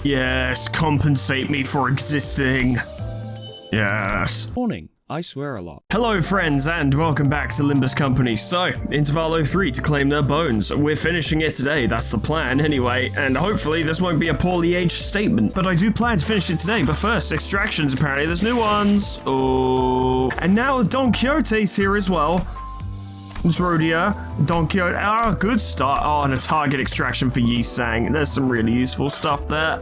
Yes, compensate me for existing. Yes. Morning. I swear a lot. Hello friends and welcome back to Limbus Company. So, Intervalo 3 to claim their bones. We're finishing it today, that's the plan anyway, and hopefully this won't be a poorly aged statement. But I do plan to finish it today, but first, extractions, apparently there's new ones. Oh. And now Don Quixote's here as well. It's Rodia, Don Quixote, good start. Oh, and a target extraction for Yi-Sang. There's some really useful stuff there.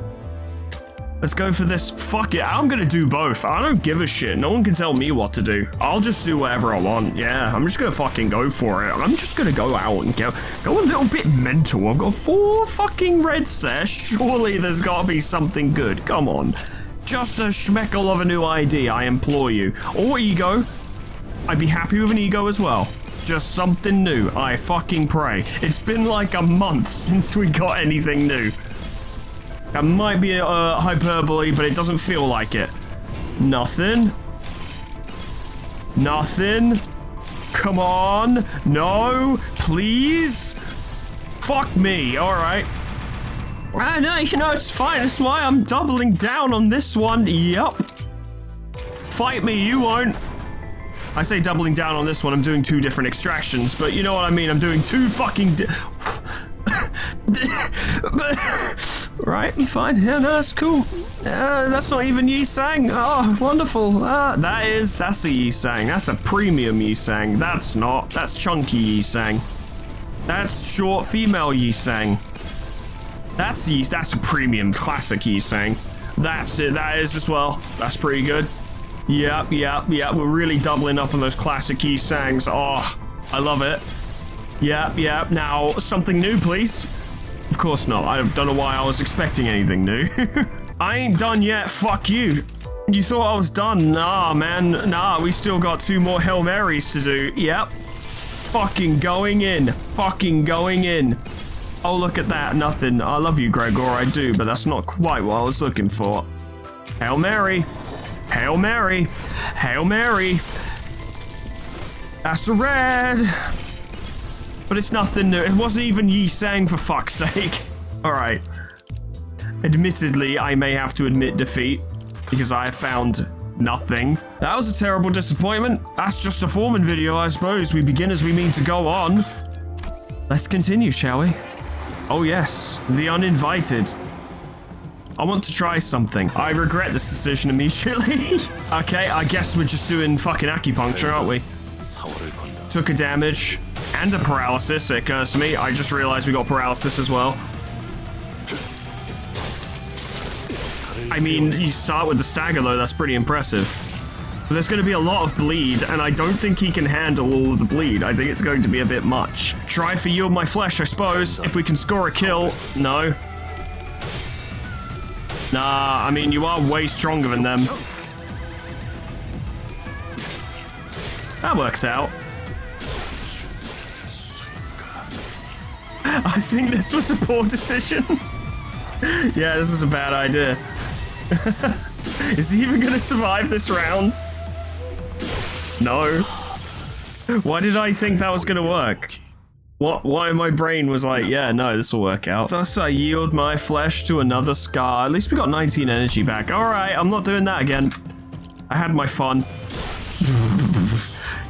Let's go for this. Fuck it, I'm gonna do both. I don't give a shit. No one can tell me what to do. I'll just do whatever I want. Yeah, I'm just gonna fucking go for it. I'm just gonna go out and go a little bit mental. I've got 4 fucking reds there. Surely there's gotta be something good. Come on. Just a schmeckle of a new ID, I implore you. Or ego. I'd be happy with an ego as well. Just something new, I fucking pray. It's been like a month since we got anything new. That might be hyperbole, but it doesn't feel like it. Nothing. Nothing. Come on. No, please. Fuck me, alright. No, you know, it's fine. That's why I'm doubling down on this one. Yup. Fight me, you won't. I say doubling down on this one, I'm doing 2 different extractions, but you know what I mean, I'm doing 2 fucking Right, fine, yeah, no, that's cool. That's not even Yi-Sang. Oh, wonderful. That's a Yi-Sang. That's a premium Yi-Sang. That's chunky Yi-Sang. That's short female Yi-Sang. That's a premium classic Yi-Sang. That's it, that is as well. That's pretty good. Yep, we're really doubling up on those classic Yi-Sangs. Oh, I love it. Yep, now, something new, please. Of course not, I don't know why I was expecting anything new. I ain't done yet, fuck you. You thought I was done? Nah, man, nah, we still got 2 more Hail Marys to do. Yep. Fucking going in. Oh, look at that, nothing. I love you, Gregor, I do, but that's not quite what I was looking for. Hail Mary. Hail Mary. Hail Mary. That's a red. But it's nothing new. It wasn't even Yi-Sang, for fuck's sake. Alright. Admittedly, I may have to admit defeat, because I have found nothing. That was a terrible disappointment. That's just a Foreman video, I suppose. We begin as we mean to go on. Let's continue, shall we? Oh yes, the uninvited. I want to try something. I regret this decision immediately. Okay, I guess we're just doing fucking acupuncture, aren't we? Took a damage and a paralysis, it occurs to me. I just realized we got paralysis as well. I mean, you start with the stagger though, that's pretty impressive. But there's going to be a lot of bleed, and I don't think he can handle all of the bleed. I think it's going to be a bit much. Try for yield my flesh, I suppose. If we can score a kill. No. Nah, I mean, you are way stronger than them. That works out. I think this was a poor decision. Yeah, this was a bad idea. Is he even gonna survive this round? No. Why did I think that was gonna work? Why my brain was like, yeah, no, this will work out. Thus I yield my flesh to another scar. At least we got 19 energy back. Alright, I'm not doing that again. I had my fun.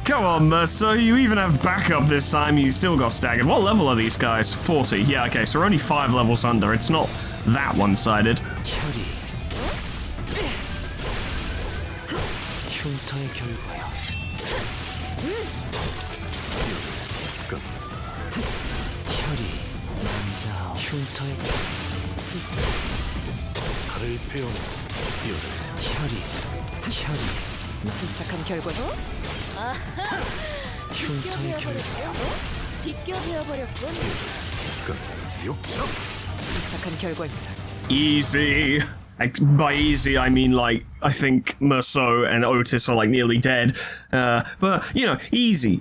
Come on, Mercer, you even have backup this time, you still got staggered. What level are these guys? 40. Yeah, okay, so we're only 5 levels under. It's not that one-sided. Easy. By easy, I mean, like, I think Merceau and Otis are, like, nearly dead. But, you know, easy.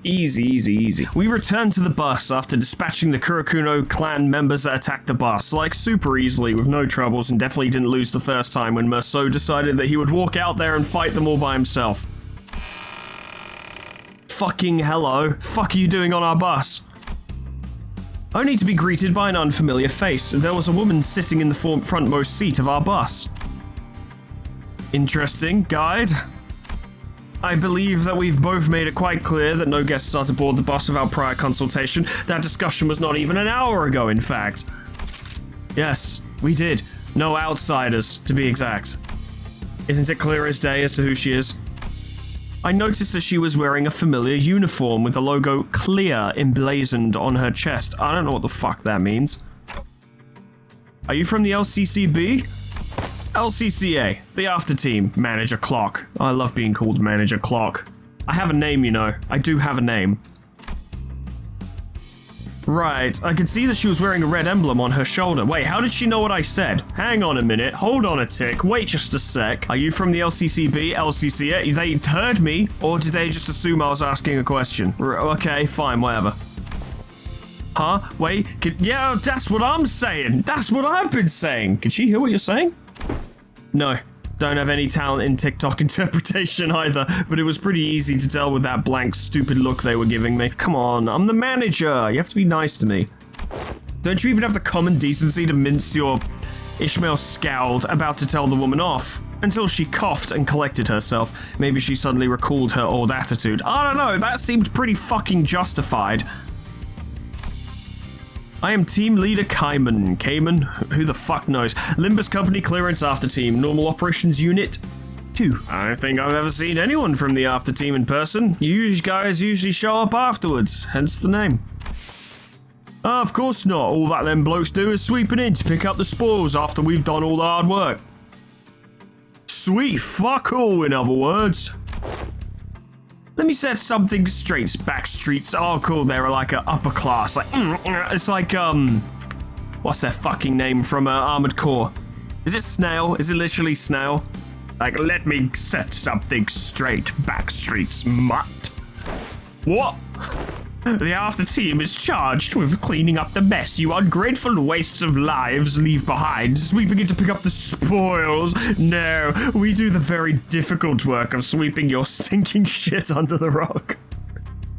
We return to the bus after dispatching the Kurakuno clan members that attacked the bus, like, super easily, with no troubles, and definitely didn't lose the first time when Merceau decided that he would walk out there and fight them all by himself. Fucking hello. Fuck are you doing on our bus? only to be greeted by an unfamiliar face. There was a woman sitting in the frontmost seat of our bus. Interesting, guide. I believe that we've both made it quite clear that no guests are to board the bus without prior consultation. That discussion was not even an hour ago, in fact. Yes, we did. No outsiders, to be exact. Isn't it clear as day as to who she is? I noticed that she was wearing a familiar uniform with the logo CLEAR emblazoned on her chest. I don't know what the fuck that means. Are you from the LCCB? LCCA, the after team, Manager Clock. I love being called Manager Clock. I have a name, you know. I do have a name. Right, I could see that she was wearing a red emblem on her shoulder. Wait, how did she know what I said? Hang on a minute, hold on a tick, wait just a sec. Are you from the LCCB, LCCA? They heard me, or did they just assume I was asking a question? Okay, fine, whatever. Huh? Wait, yeah, that's what I'm saying. That's what I've been saying. Can she hear what you're saying? No. Don't have any talent in TikTok interpretation either, but it was pretty easy to tell with that blank, stupid look they were giving me. Come on, I'm the manager. You have to be nice to me. Don't you even have the common decency to mince your... Ishmael scowled, about to tell the woman off, until she coughed and collected herself. Maybe she suddenly recalled her old attitude. I don't know, that seemed pretty fucking justified. I am team leader Cayman. Cayman? Who the fuck knows? Limbus Company clearance after team. Normal operations unit 2. I don't think I've ever seen anyone from the after team in person. You guys usually show up afterwards, hence the name. Of course not. All that them blokes do is sweeping in to pick up the spoils after we've done all the hard work. Sweet fuck all, in other words. Let me set something straight. Backstreets are cool. They're like a upper class. Like, it's like, what's their fucking name from Armored Core? Is it Snail? Is it literally Snail? Like, let me set something straight. Backstreets, mutt. What? The after team is charged with cleaning up the mess you ungrateful wastes of lives leave behind, sweeping in to pick up the spoils. No, we do the very difficult work of sweeping your stinking shit under the rug.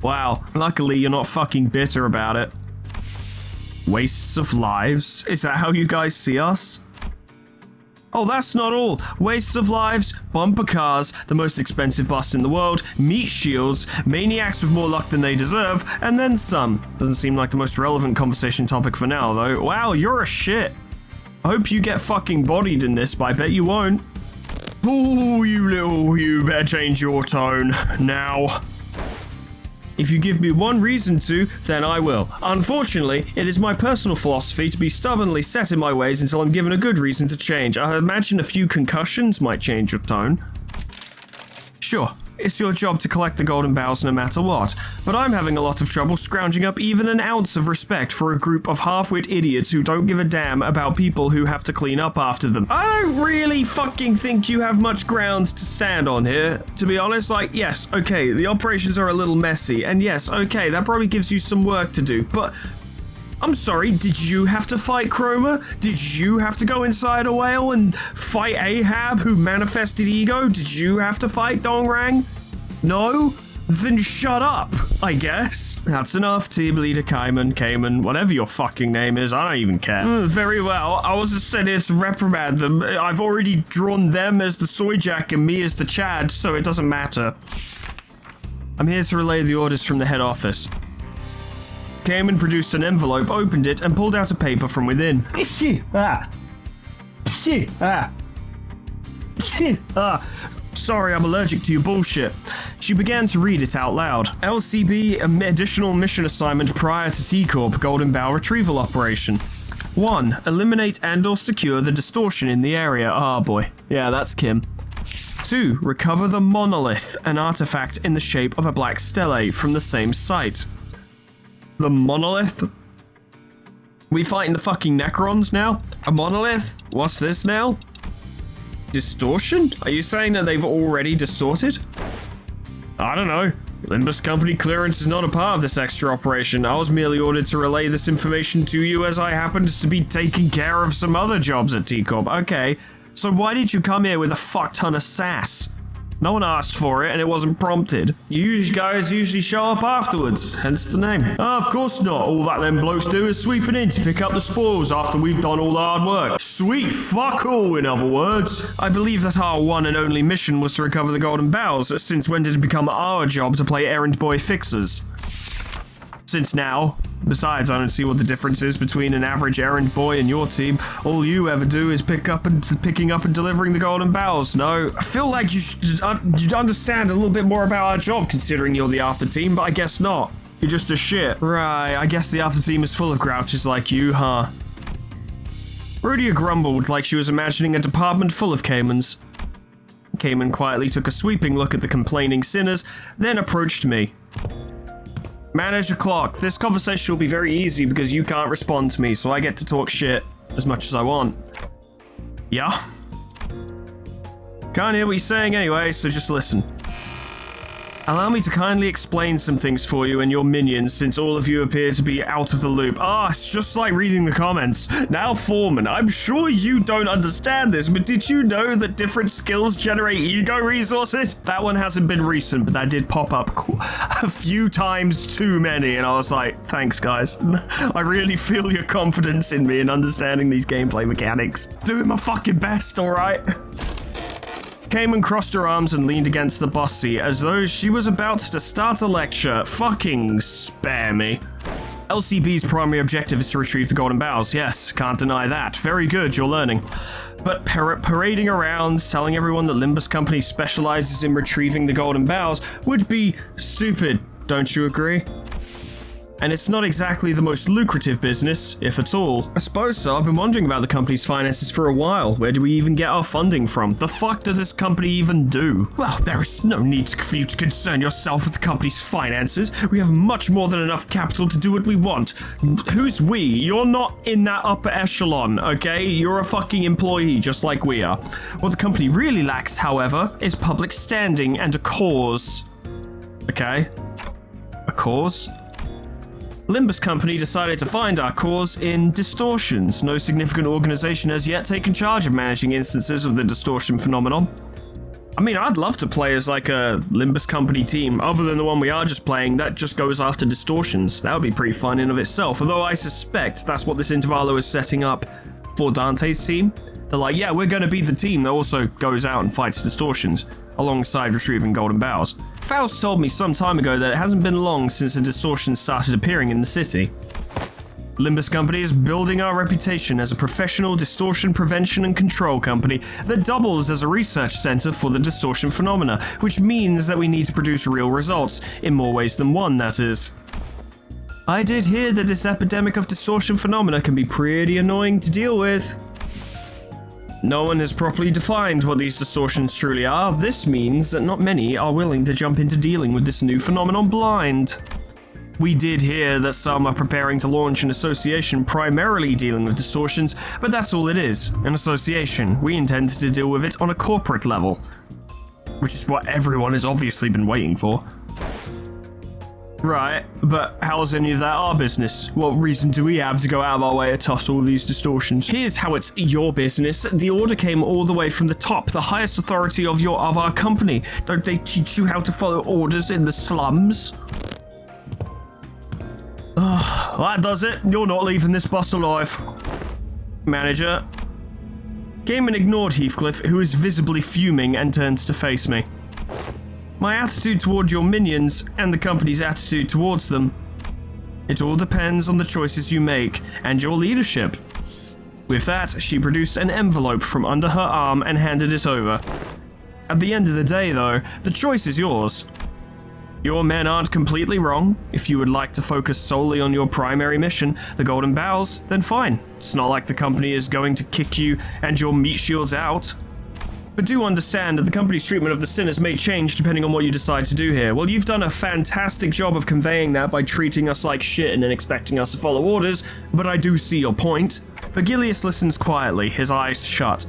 Wow, luckily you're not fucking bitter about it. Wastes of lives? Is that how you guys see us? Oh, that's not all. Wastes of lives, bumper cars, the most expensive bus in the world, meat shields, maniacs with more luck than they deserve, and then some. Doesn't seem like the most relevant conversation topic for now, though. Wow, you're a shit. I hope you get fucking bodied in this, but I bet you won't. Ooh, you better change your tone now. If you give me one reason to, then I will. Unfortunately, it is my personal philosophy to be stubbornly set in my ways until I'm given a good reason to change. I imagine a few concussions might change your tone. Sure, it's your job to collect the golden bowls no matter what, but I'm having a lot of trouble scrounging up even an ounce of respect for a group of half-wit idiots who don't give a damn about people who have to clean up after them. I don't really fucking think you have much grounds to stand on here, to be honest. Like, yes, okay, the operations are a little messy, and yes, okay, that probably gives you some work to do, but... I'm sorry, did you have to fight Chroma? Did you have to go inside a whale and fight Ahab, who manifested ego? Did you have to fight Dongrang? No? Then shut up, I guess. That's enough, team leader Cayman, whatever your fucking name is, I don't even care. Very well, I was just sent here to reprimand them. I've already drawn them as the soy jack and me as the Chad, so it doesn't matter. I'm here to relay the orders from the head office. Cayman produced an envelope, opened it, and pulled out a paper from within. Sorry, I'm allergic to your bullshit. She began to read it out loud. LCB, additional mission assignment prior to T-Corp Golden Bow Retrieval Operation. 1. Eliminate and/or secure the distortion in the area. Ah, boy. Yeah, that's Kim. 2. Recover the monolith, an artifact in the shape of a black stele from the same site. The monolith? We fighting the fucking Necrons now? A monolith? What's this now? Distortion? Are you saying that they've already distorted? I don't know. Limbus Company clearance is not a part of this extra operation. I was merely ordered to relay this information to you as I happened to be taking care of some other jobs at T-Corp. Okay, so why did you come here with a fuck ton of sass? No one asked for it, and it wasn't prompted. You guys usually show up afterwards, hence the name. Of course not. All that them blokes do is sweeping in to pick up the spoils after we've done all the hard work. Sweet fuck all, in other words. I believe that our one and only mission was to recover the golden bowels. Since when did it become our job to play errand boy fixers? Since now. Besides, I don't see what the difference is between an average errand boy and your team. All you ever do is picking up and delivering the golden bowels. No, I feel like you'd understand a little bit more about our job considering you're the after team, but I guess not. You're just a shit. Right, I guess the after team is full of grouches like you, huh? Rhodia grumbled like she was imagining a department full of Caymans. Cayman quietly took a sweeping look at the complaining sinners, then approached me. Manager Clark, this conversation will be very easy because you can't respond to me, so I get to talk shit as much as I want. Yeah? Can't hear what you're saying anyway, so just listen. Allow me to kindly explain some things for you and your minions, since all of you appear to be out of the loop. It's just like reading the comments. Now, Foreman, I'm sure you don't understand this, but did you know that different skills generate ego resources? That one hasn't been recent, but that did pop up a few times too many, and I was like, thanks, guys. I really feel your confidence in me in understanding these gameplay mechanics. Doing my fucking best, alright? Cayman crossed her arms and leaned against the bus seat as though she was about to start a lecture. Fucking spare me. LCB's primary objective is to retrieve the golden bowels. Yes, can't deny that. Very good, you're learning. But parading around, telling everyone that Limbus Company specializes in retrieving the golden bowels would be stupid, don't you agree? And it's not exactly the most lucrative business, if at all. I suppose so. I've been wondering about the company's finances for a while. Where do we even get our funding from? The fuck does this company even do? Well, there is no need for you to concern yourself with the company's finances. We have much more than enough capital to do what we want. Who's we? You're not in that upper echelon, okay? You're a fucking employee, just like we are. What the company really lacks, however, is public standing and a cause. Okay? A cause? Limbus Company decided to find our cause in distortions. No significant organization has yet taken charge of managing instances of the distortion phenomenon. I mean, I'd love to play as like a Limbus Company team, other than the one we are just playing, that just goes after distortions. That would be pretty fun in of itself, although I suspect that's what this intervalo is setting up for Dante's team. They're like, yeah, we're going to be the team that also goes out and fights distortions, alongside retrieving golden bowels. Faust told me some time ago that it hasn't been long since the distortions started appearing in the city. Limbus Company is building our reputation as a professional distortion prevention and control company that doubles as a research center for the distortion phenomena, which means that we need to produce real results, in more ways than one, that is. I did hear that this epidemic of distortion phenomena can be pretty annoying to deal with. No one has properly defined what these distortions truly are. This means that not many are willing to jump into dealing with this new phenomenon blind. We did hear that some are preparing to launch an association primarily dealing with distortions, but that's all it is, an association. We intend to deal with it on a corporate level, which is what everyone has obviously been waiting for. Right, but how is any of that our business? What reason do we have to go out of our way to toss all these distortions? Here's how it's your business. The order came all the way from the top, the highest authority of our company. Don't they teach you how to follow orders in the slums? That does it. You're not leaving this bus alive. Manager. Gaiman ignored Heathcliff, who is visibly fuming, and turns to face me. My attitude toward your minions, and the company's attitude towards them. It all depends on the choices you make, and your leadership. With that, she produced an envelope from under her arm and handed it over. At the end of the day, though, the choice is yours. Your men aren't completely wrong. If you would like to focus solely on your primary mission, the golden bowels, then fine. It's not like the company is going to kick you and your meat shields out. But do understand that the company's treatment of the sinners may change depending on what you decide to do here. Well, you've done a fantastic job of conveying that by treating us like shit and then expecting us to follow orders, but I do see your point. Vergilius listens quietly, his eyes shut.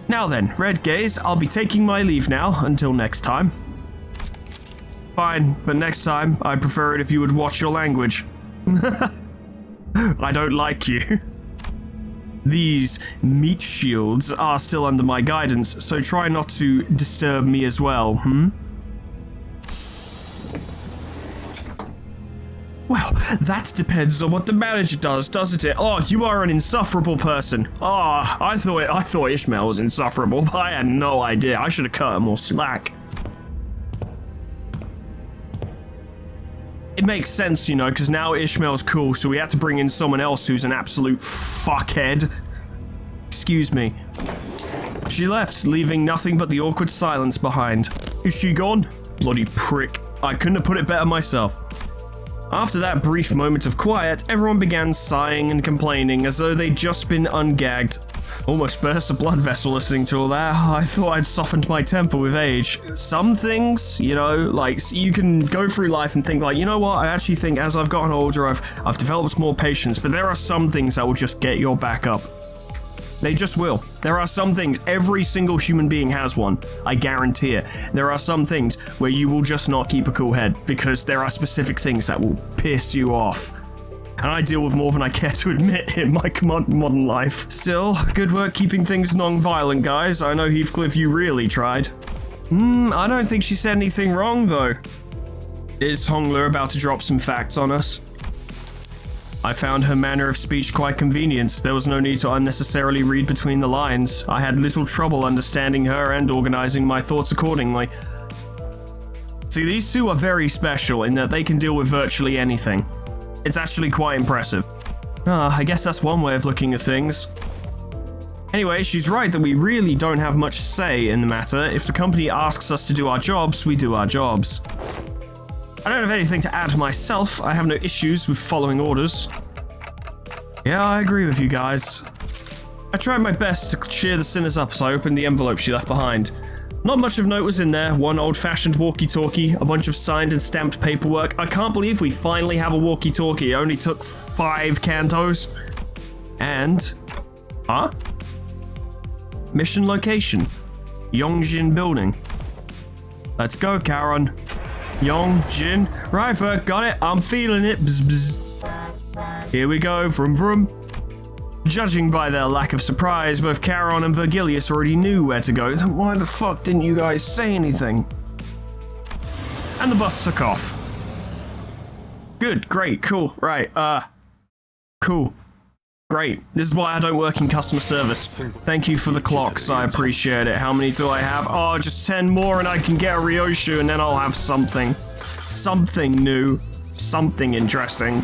Now then, Red Gaze, I'll be taking my leave now, until next time. Fine, but next time, I'd prefer it if you would watch your language. I don't like you. These meat shields are still under my guidance, so try not to disturb me as well, Well, that depends on what the manager does, doesn't it? Oh, you are an insufferable person. Oh, I thought Ishmael was insufferable, but I had no idea. I should have cut him more slack. It makes sense, you know, because now Ishmael's cool, so we had to bring in someone else who's an absolute fuckhead. Excuse me. She left, leaving nothing but the awkward silence behind. Is she gone? Bloody prick. I couldn't have put it better myself. After that brief moment of quiet, everyone began sighing and complaining as though they'd just been ungagged. Almost burst a blood vessel listening to all that. I thought I'd softened my temper with age. Some things, you know, like, you can go through life and think like, you know what, I actually think as I've gotten older, I've developed more patience, but there are some things that will just get your back up. They just will. There are some things, every single human being has one, I guarantee it. There are some things where you will just not keep a cool head, because there are specific things that will piss you off. And I deal with more than I care to admit in my modern life. Still, good work keeping things non-violent, guys. I know Heathcliff, you really tried. I don't think she said anything wrong, though. Is Hongler about to drop some facts on us? I found her manner of speech quite convenient. There was no need to unnecessarily read between the lines. I had little trouble understanding her and organizing my thoughts accordingly. See, these two are very special in that they can deal with virtually anything. It's actually quite impressive. I guess that's one way of looking at things. Anyway, she's right that we really don't have much say in the matter. If the company asks us to do our jobs, we do our jobs. I don't have anything to add myself. I have no issues with following orders. Yeah, I agree with you guys. I tried my best to cheer the sinners up as I opened the envelope she left behind. Not much of note was in there. One old-fashioned walkie-talkie, a bunch of signed and stamped paperwork. I can't believe we finally have a walkie-talkie. It only took 5 cantos. And... mission location. Yongjin Building. Let's go, Karen. Yongjin. Right, got it. I'm feeling it. Bzz, bzz. Here we go. Vroom, vroom. Judging by their lack of surprise, both Charon and Virgilius already knew where to go. Then why the fuck didn't you guys say anything? And the bus took off. Good, great, cool, right, cool. Great. This is why I don't work in customer service. Thank you for the clocks, I appreciate it. How many do I have? Oh, just 10 more and I can get a Ryoshu and then I'll have something. Something new. Something interesting.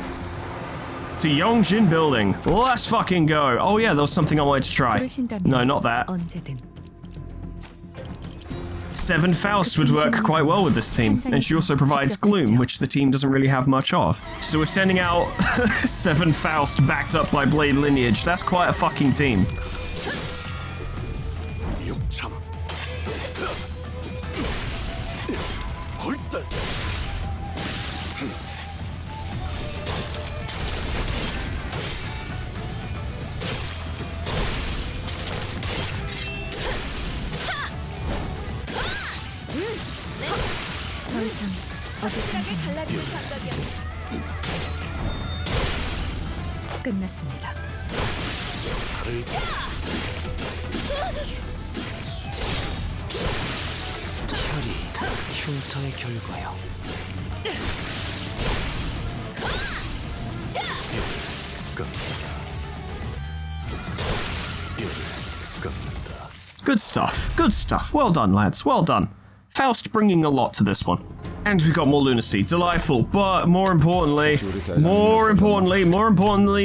To Yongjin Building. Let's fucking go. Oh yeah, there was something I wanted to try. No, not that. 7 Faust would work quite well with this team, and she also provides Gloom, which the team doesn't really have much of. So we're sending out 7 Faust backed up by Blade Lineage. That's quite a fucking team. 끝났습니다. 흉터의 결과요. Good stuff. Good stuff. Well done, lads. Well done. Faust bringing a lot to this one. And we've got more lunacy. Delightful. But more importantly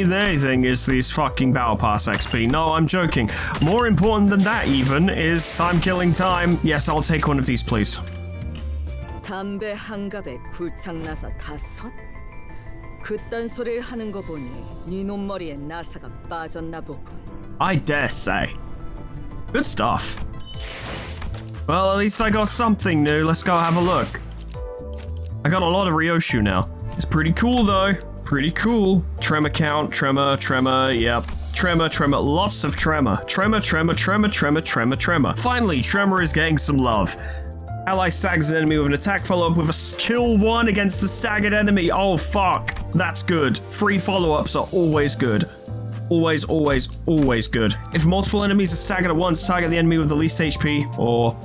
than anything is these fucking Battle Pass XP. No, I'm joking. More important than that even is time killing time. Yes, I'll take one of these, please. 담배 한갑에 굴창나서 다섯? 그딴 소리를 하는 거 보니 네 놈머리에 나사가 빠졌나 보군. I dare say. Good stuff. Well, at least I got something new. Let's go have a look. I got a lot of Ryoshu now. It's pretty cool though. Pretty cool. Tremor count, tremor, yep. Tremor, lots of tremor. Tremor. Finally, tremor is getting some love. Ally staggers an enemy with an attack follow-up with a skill 1 against the staggered enemy. Oh fuck, that's good. Free follow-ups are always good. Always, always, always good. If multiple enemies are staggered at once, target the enemy with the least HP or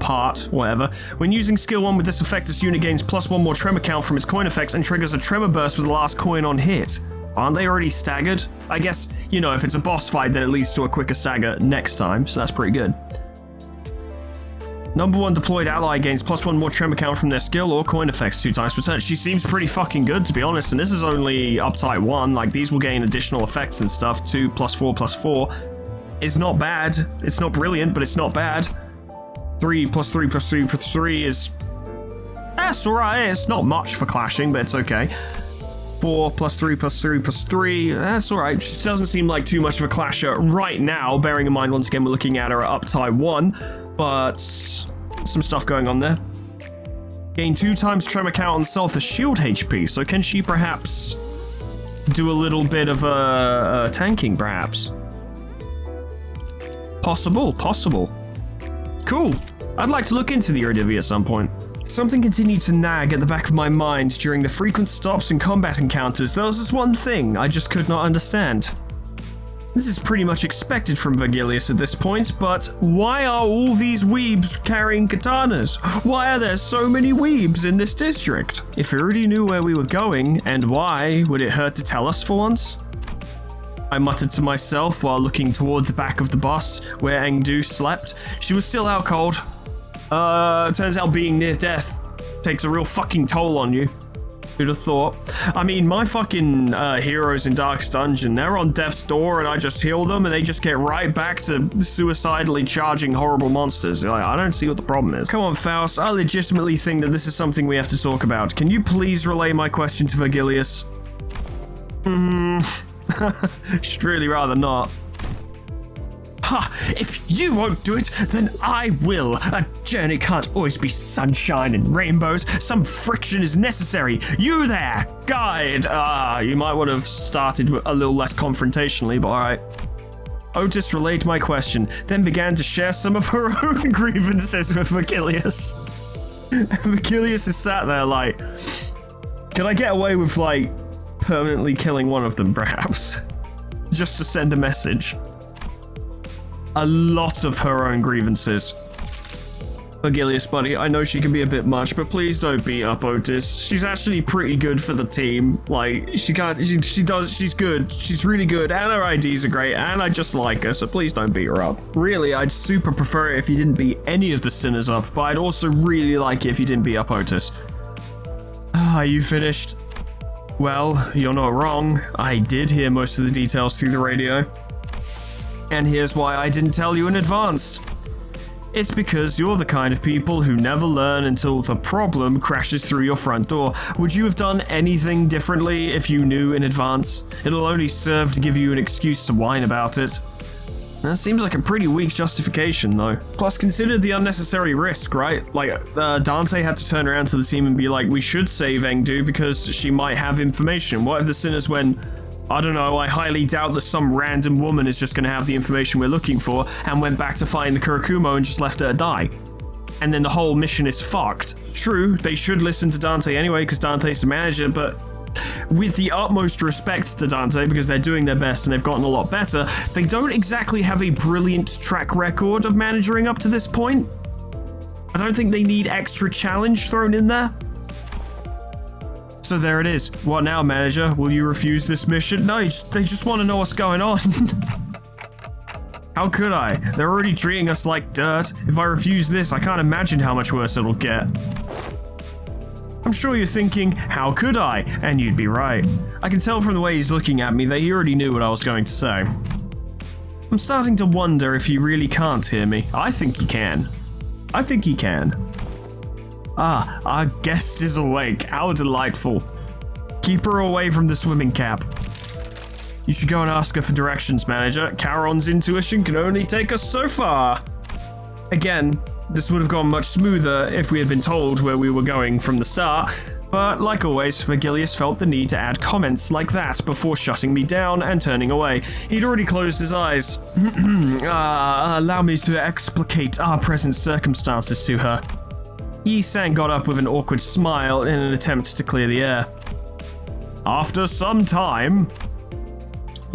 part, whatever. When using skill 1 with this effect, this unit gains +1 more tremor count from its coin effects and triggers a tremor burst with the last coin on hit. Aren't they already staggered? I guess, you know, if it's a boss fight, then it leads to a quicker stagger next time, so that's pretty good. Number 1 deployed ally gains +1 more tremor count from their skill or coin effects 2 times per turn. She seems pretty fucking good, to be honest, and this is only up type 1. Like, these will gain additional effects and stuff. 2 +4 +4 is not bad. It's not brilliant, but it's not bad. 3 +3 +3 +3 is... that's alright. It's not much for clashing, but it's okay. 4 +3 +3 +3, that's alright. She doesn't seem like too much of a clasher right now, bearing in mind once again we're looking at her at up type 1, but some stuff going on there. Gain 2 times tremor count on self as shield HP, so can she perhaps do a little bit of tanking, perhaps? Possible. Cool. I'd like to look into the Erdivia at some point. Something continued to nag at the back of my mind during the frequent stops and combat encounters. There was this one thing I just could not understand. This is pretty much expected from Vergilius at this point, but why are all these weebs carrying katanas? Why are there so many weebs in this district? If we already knew where we were going, and why, would it hurt to tell us for once? I muttered to myself while looking toward the back of the bus where Engdu slept. She was still out cold. Turns out being near death takes a real fucking toll on you. Who'd have thought? I mean, my fucking heroes in Darkest Dungeon, they're on death's door and I just heal them and they just get right back to suicidally charging horrible monsters. I don't see what the problem is. Come on, Faust, I legitimately think that this is something we have to talk about. Can you please relay my question to Vergilius? Should really rather not. Ha! If you won't do it, then I will. A journey can't always be sunshine and rainbows. Some friction is necessary. You there, guide! You might want to have started a little less confrontationally, but alright. Otis relayed my question, then began to share some of her own grievances with Vergilius. Vergilius is sat there like, can I get away with, like, permanently killing one of them, perhaps? Just to send a message. A lot of her own grievances. Vergilius, buddy, I know she can be a bit much, but please don't beat up Otis. She's actually pretty good for the team. Like, she's good. She's really good, and her IDs are great, and I just like her, so please don't beat her up. Really, I'd super prefer it if you didn't beat any of the sinners up, but I'd also really like it if you didn't beat up Otis. Are you finished? Well, you're not wrong. I did hear most of the details through the radio. And here's why I didn't tell you in advance. It's because you're the kind of people who never learn until the problem crashes through your front door. Would you have done anything differently if you knew in advance? It'll only serve to give you an excuse to whine about it. That seems like a pretty weak justification, though. Plus, consider the unnecessary risk, right? Like, Dante had to turn around to the team and be like, we should save Engdu because she might have information. What if the sinners went, I don't know, I highly doubt that some random woman is just going to have the information we're looking for, and went back to find the Kurakumo and just left her to die. And then the whole mission is fucked. True, they should listen to Dante anyway because Dante's the manager, but with the utmost respect to Dante, because they're doing their best and they've gotten a lot better, they don't exactly have a brilliant track record of managing up to this point. I don't think they need extra challenge thrown in there. So there it is. What now, manager? Will you refuse this mission? No, they just want to know what's going on. How could I? They're already treating us like dirt. If I refuse this, I can't imagine how much worse it'll get. I'm sure you're thinking, how could I? And you'd be right. I can tell from the way he's looking at me that he already knew what I was going to say. I'm starting to wonder if he really can't hear me. I think he can. I think he can. Ah, our guest is awake. How delightful. Keep her away from the swimming cap. You should go and ask her for directions, manager. Charon's intuition can only take us so far. Again, this would have gone much smoother if we had been told where we were going from the start, but like always, Vergilius felt the need to add comments like that before shutting me down and turning away. He'd already closed his eyes. Allow me to explicate our present circumstances to her. Yi-san got up with an awkward smile in an attempt to clear the air. After some time,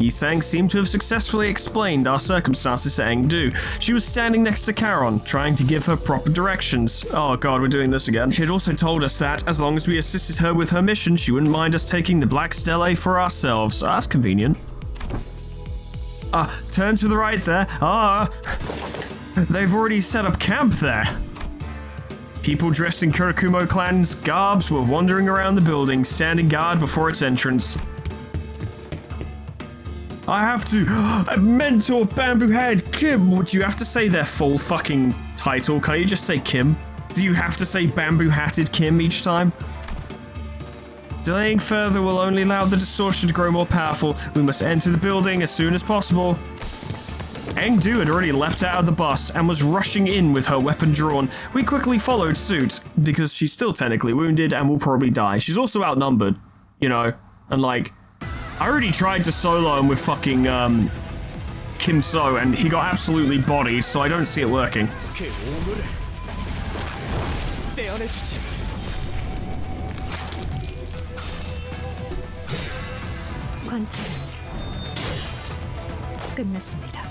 Yi-Sang seemed to have successfully explained our circumstances to Engdu. She was standing next to Charon, trying to give her proper directions. Oh god, we're doing this again. She had also told us that, as long as we assisted her with her mission, she wouldn't mind us taking the Black Stele for ourselves. That's convenient. Turn to the right there. They've already set up camp there. People dressed in Kurakumo clan's garbs were wandering around the building, standing guard before its entrance. I have to. Mentor Bamboo Head Kim. Would you have to say their full fucking title? Can't you just say Kim? Do you have to say Bamboo Hatted Kim each time? Delaying further will only allow the distortion to grow more powerful. We must enter the building as soon as possible. Engdu had already left out of the bus and was rushing in with her weapon drawn. We quickly followed suit, because she's still technically wounded and will probably die. She's also outnumbered, you know, and like, I already tried to solo him with fucking Kim So, and he got absolutely bodied, so I don't see it working. 끝났습니다.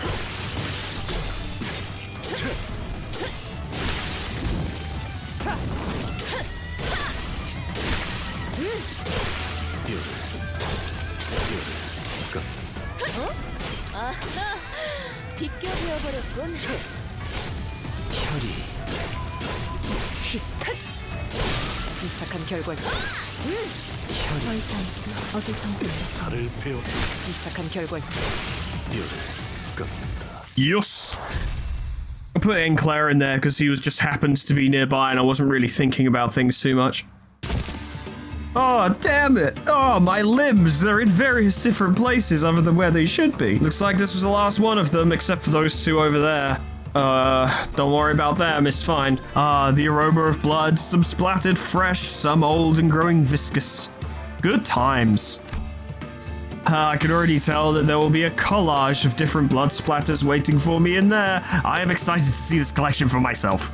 비껴버렸군. 침착한 결과. 더 이상 어디 정도. 침착한 결과. Yes. I put Enclair in there because he was just happened to be nearby and I wasn't really thinking about things too much. Oh, damn it. Oh, my limbs. They're in various different places other than where they should be. Looks like this was the last one of them, except for those two over there. Don't worry about them, it's fine. The aroma of blood, some splattered fresh, some old and growing viscous. Good times. I can already tell that there will be a collage of different blood splatters waiting for me in there. I am excited to see this collection for myself.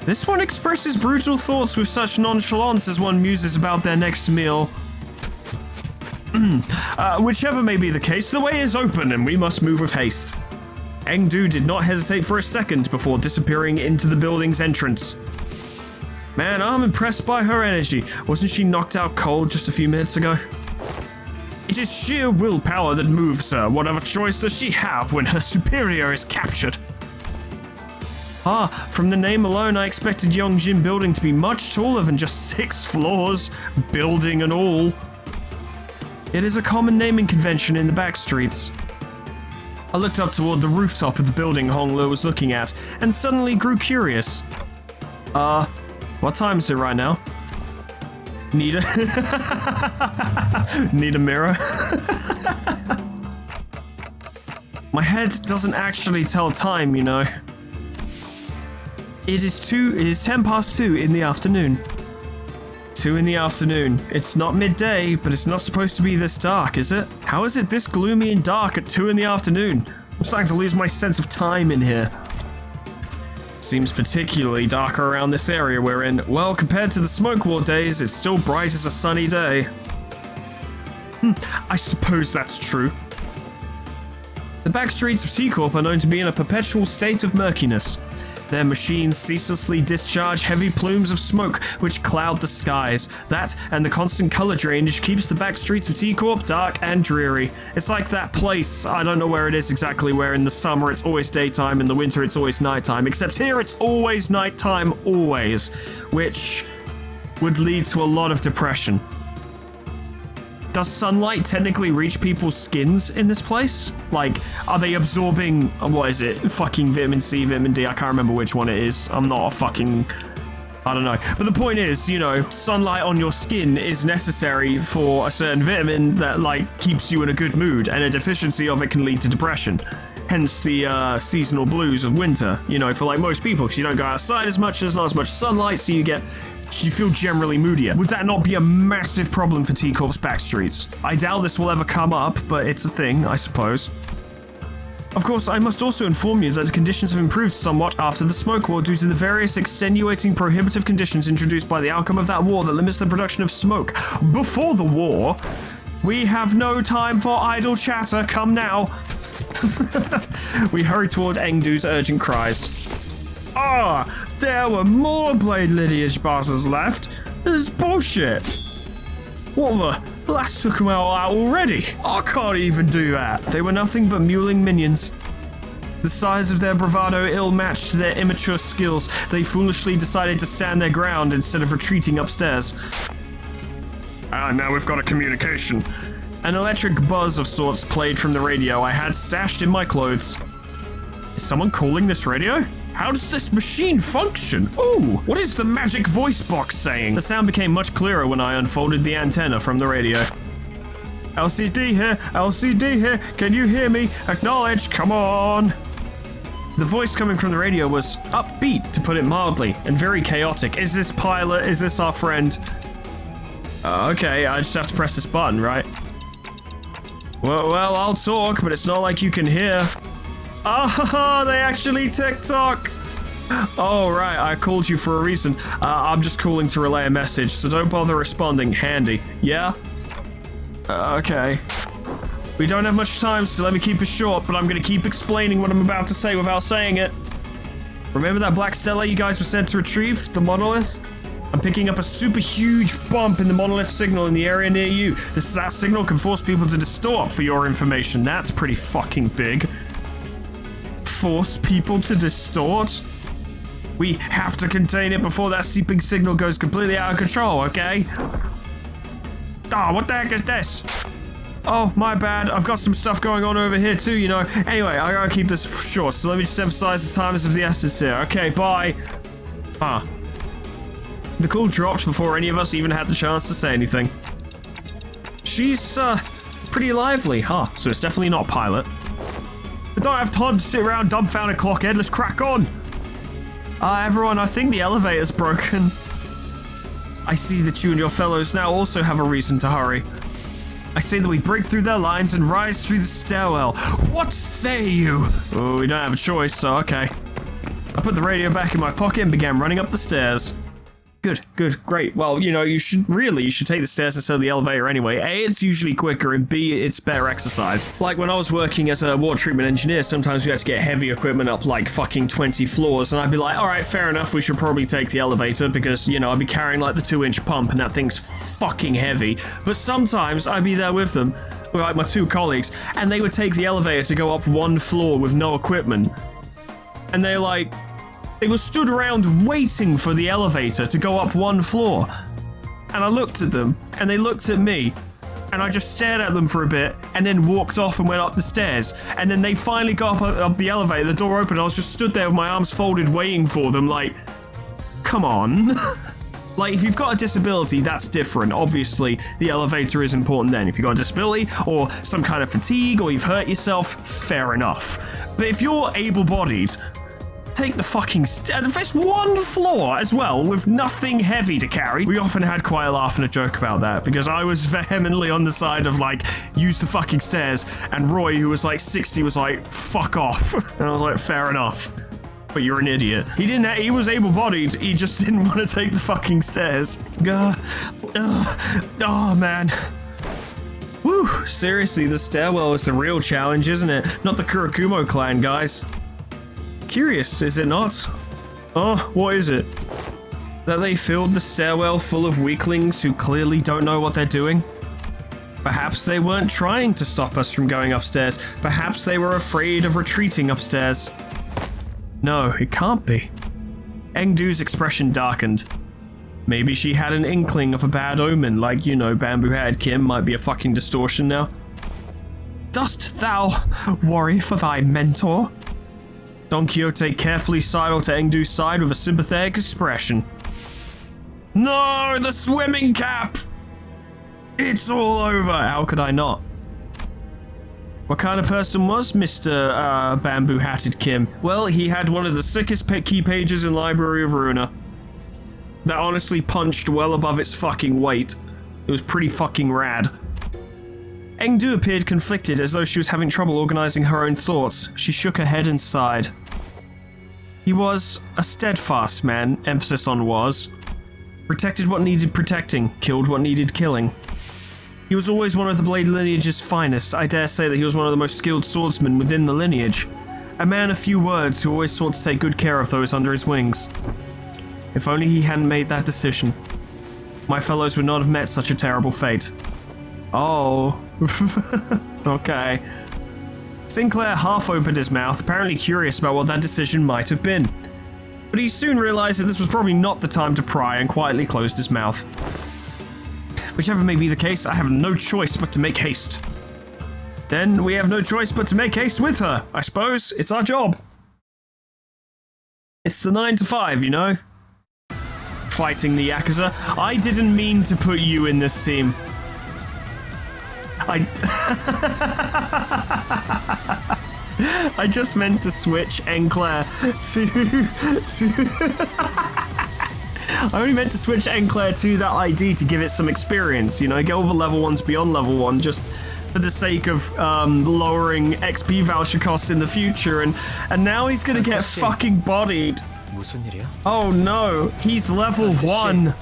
This one expresses brutal thoughts with such nonchalance as one muses about their next meal. Whichever may be the case, the way is open and we must move with haste. Engdu did not hesitate for a second before disappearing into the building's entrance. Man, I'm impressed by her energy. Wasn't she knocked out cold just a few minutes ago? It is sheer willpower that moves her. What other choice does she have when her superior is captured? From the name alone, I expected Yongjin Building to be much taller than just 6 floors, building and all. It is a common naming convention in the back streets. I looked up toward the rooftop of the building Honglu was looking at, and suddenly grew curious. What time is it right now? Need a mirror? My head doesn't actually tell time, you know. It is 10 past 2 in the afternoon. 2 in the afternoon. It's not midday, but it's not supposed to be this dark, is it? How is it this gloomy and dark at 2 in the afternoon? I'm starting to lose my sense of time in here. Seems particularly darker around this area we're in. Well, compared to the smoke war days, it's still bright as a sunny day. I suppose that's true. The back streets of T-Corp are known to be in a perpetual state of murkiness. Their machines ceaselessly discharge heavy plumes of smoke which cloud the skies. That and the constant color drainage keeps the back streets of T-Corp dark and dreary. It's like that place, I don't know where it is exactly, where in the summer it's always daytime, in the winter it's always nighttime, except here it's always nighttime, always, which would lead to a lot of depression. Does sunlight technically reach people's skins in this place? Like, are they absorbing, what is it, fucking vitamin C, vitamin D? I can't remember which one it is. I'm not a fucking, I don't know. But the point is, you know, sunlight on your skin is necessary for a certain vitamin that, like, keeps you in a good mood, and a deficiency of it can lead to depression. Hence the seasonal blues of winter, you know, for like most people, because you don't go outside as much, there's not as much sunlight, so you feel generally moodier. Would that not be a massive problem for T-Corp's backstreets? I doubt this will ever come up, but it's a thing, I suppose. Of course, I must also inform you that the conditions have improved somewhat after the smoke war due to the various extenuating prohibitive conditions introduced by the outcome of that war that limits the production of smoke. Before the war, We have no time for idle chatter. Come now. We hurried toward Engdu's urgent cries. There were more blade lineage bosses left. This is bullshit. What the? Last took them out already. I can't even do that. They were nothing but mewling minions. The size of their bravado ill-matched their immature skills. They foolishly decided to stand their ground instead of retreating upstairs. Now we've got a communication. An electric buzz of sorts played from the radio I had stashed in my clothes. Is someone calling this radio? How does this machine function? Ooh, what is the magic voice box saying? The sound became much clearer when I unfolded the antenna from the radio. LCD here, can you hear me? Acknowledge, come on. The voice coming from the radio was upbeat, to put it mildly, and very chaotic. Is this pilot? Is this our friend? Okay, I just have to press this button, right? Well, I'll talk, but it's not like you can hear. They actually TikTok! Oh, right, I called you for a reason. I'm just calling to relay a message, so don't bother responding. Handy. Yeah? Okay. We don't have much time, so let me keep it short, but I'm gonna keep explaining what I'm about to say without saying it. Remember that black stela you guys were sent to retrieve? The monolith? I'm picking up a super huge bump in the monolith signal in the area near you. That signal can force people to distort, for your information. That's pretty fucking big. Force people to distort? We have to contain it before that seeping signal goes completely out of control, okay? What the heck is this? Oh, my bad. I've got some stuff going on over here too, you know. Anyway, I gotta keep this short, so let me just emphasize the time is of the essence here. Okay, bye. The call dropped before any of us even had the chance to say anything. She's, pretty lively, so it's definitely not Pilot. I don't have time to sit around dumbfounded clockhead, let's crack on! Everyone, I think the elevator's broken. I see that you and your fellows now also have a reason to hurry. I say that we break through their lines and rise through the stairwell. What say you? Oh, we don't have a choice, so okay. I put the radio back in my pocket and began running up the stairs. Good, great. Well, you know, you should take the stairs instead of the elevator anyway. A, it's usually quicker, and B, it's better exercise. Like when I was working as a water treatment engineer, sometimes we had to get heavy equipment up like fucking 20 floors, and I'd be like, alright, fair enough, we should probably take the elevator because, you know, I'd be carrying like the 2-inch pump and that thing's fucking heavy. But sometimes I'd be there with them, with like my 2 colleagues, and they would take the elevator to go up 1 floor with no equipment. And they were stood around waiting for the elevator to go up 1 floor. And I looked at them, and they looked at me, and I just stared at them for a bit, and then walked off and went up the stairs. And then they finally got up the elevator, the door opened, I was just stood there with my arms folded waiting for them, like, come on. Like, if you've got a disability, that's different. Obviously, the elevator is important then. If you've got a disability, or some kind of fatigue, or you've hurt yourself, fair enough. But if you're able-bodied, take the fucking stairs. There's 1 floor as well with nothing heavy to carry. We often had quite a laugh and a joke about that because I was vehemently on the side of like, use the fucking stairs, and Roy, who was like 60, was like, fuck off. And I was like, fair enough. But you're an idiot. He was able-bodied, he just didn't want to take the fucking stairs. Oh man. Woo, seriously, the stairwell is the real challenge, isn't it? Not the Kurakumo clan, guys. Curious, is it not? What is it? That they filled the stairwell full of weaklings who clearly don't know what they're doing? Perhaps they weren't trying to stop us from going upstairs. Perhaps they were afraid of retreating upstairs. No, it can't be. Engdu's expression darkened. Maybe she had an inkling of a bad omen, like, you know, bamboo-haired Kim might be a fucking distortion now. Dost thou worry for thy mentor? Don Quixote carefully sidled to Engdu's side with a sympathetic expression. No, the swimming cap! It's all over! How could I not? What kind of person was Mr. Bamboo-Hatted Kim? Well, he had one of the sickest key pages in Library of Ruina. That honestly punched well above its fucking weight. It was pretty fucking rad. Engdu appeared conflicted, as though she was having trouble organizing her own thoughts. She shook her head and sighed. He was a steadfast man, emphasis on was. Protected what needed protecting, killed what needed killing. He was always one of the Blade lineage's finest. I dare say that he was one of the most skilled swordsmen within the lineage. A man of few words who always sought to take good care of those under his wings. If only he hadn't made that decision. My fellows would not have met such a terrible fate. Oh. Okay. Sinclair half opened his mouth, apparently curious about what that decision might have been. But he soon realized that this was probably not the time to pry and quietly closed his mouth. Whichever may be the case, I have no choice but to make haste. Then we have no choice but to make haste with her, I suppose. It's our job. It's the 9 to 5, you know? Fighting the Yakuza. I didn't mean to put you in this team. I just meant to switch Enclair to I only meant to switch Enclair to that ID to give it some experience, you know, get all the level 1s beyond level 1 just for the sake of lowering XP voucher cost in the future, and now he's gonna get fucking bodied. Oh no, he's level 1.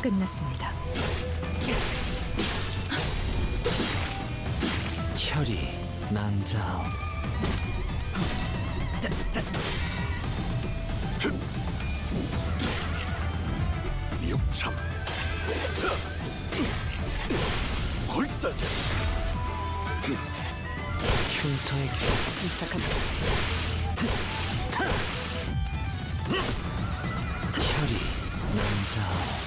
끝났습니다. 혈이 난자오. 육참. 골단. 흉터에게 침착한 혈이 난자오.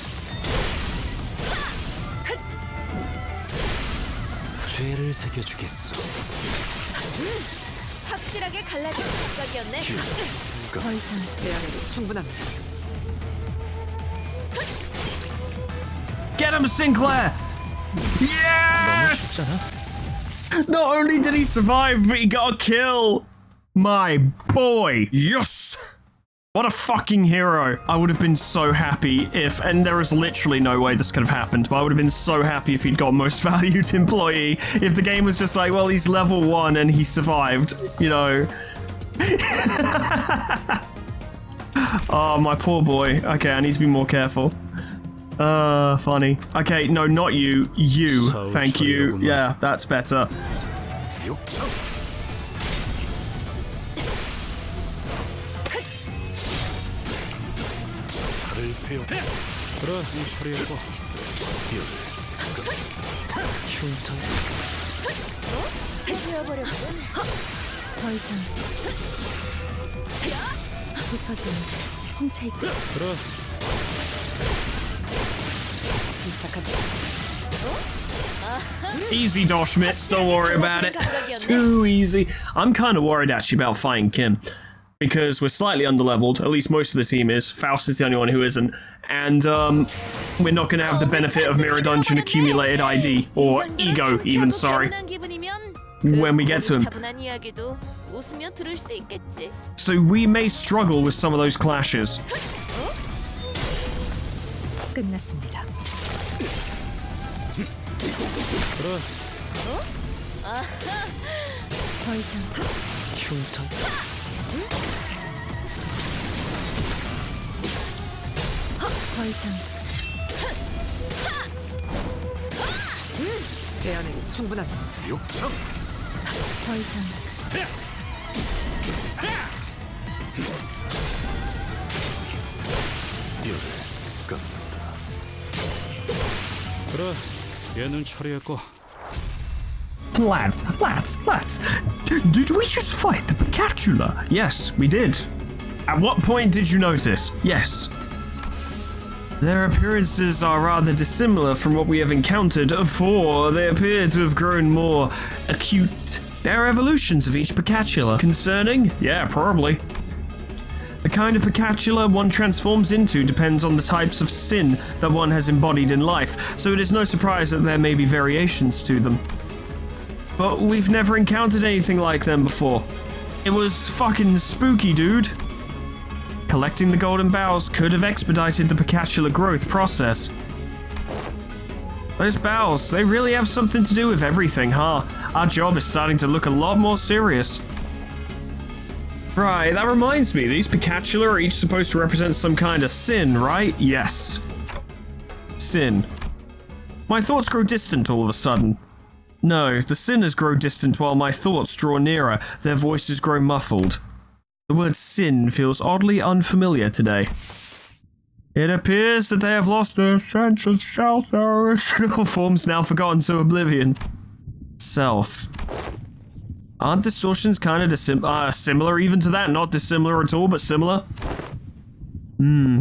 죄를 새겨주겠소. 확실하게 갈라진 생각이었네. 더 이상 대안에도 충분합니다. Get him, Sinclair! Yes! Not only did he survive, but he got a kill! My boy! Yes! What a fucking hero. I would have been so happy if, and there is literally no way this could have happened, but I would have been so happy if he'd got most valued employee. If the game was just like, well, he's level 1 and he survived, you know. Oh, my poor boy. Okay, I need to be more careful. Funny. Okay, no, not you. You. Thank you. Yeah, that's better. 더 이상 부서진 홍차이고 침착한 Easy, Doshmitz. Don't worry about it. Too easy. I'm kind of worried actually about fighting Kim, because we're slightly underleveled. At least most of the team is. Faust is the only one who isn't. And we're not going to have the benefit of Mirror Dungeon accumulated ID, or ego even, sorry, when we get to him. So we may struggle with some of those clashes. 끝났습니다. 더 이상 흉터. 더 이상 대안에는 충분합니다. 더 이상 그래, 얘는 처리했고. Lads, did we just fight the Picatula? Yes, we did. At what point did you notice? Yes. Their appearances are rather dissimilar from what we have encountered, for they appear to have grown more acute. They're evolutions of each Picatula. Concerning? Yeah, probably. The kind of Picatula one transforms into depends on the types of sin that one has embodied in life, so it is no surprise that there may be variations to them. But we've never encountered anything like them before. It was fucking spooky, dude. Collecting the golden bowels could have expedited the Picatula growth process. Those bowels, they really have something to do with everything, huh? Our job is starting to look a lot more serious. Right, that reminds me, these Picatula are each supposed to represent some kind of sin, right? Yes. Sin. My thoughts grow distant all of a sudden. No, the sinners grow distant while my thoughts draw nearer, their voices grow muffled. The word sin feels oddly unfamiliar today. It appears that they have lost their sense of self. Their original forms now forgotten to oblivion. Self. Aren't distortions kind of similar even to that? Not dissimilar at all, but similar?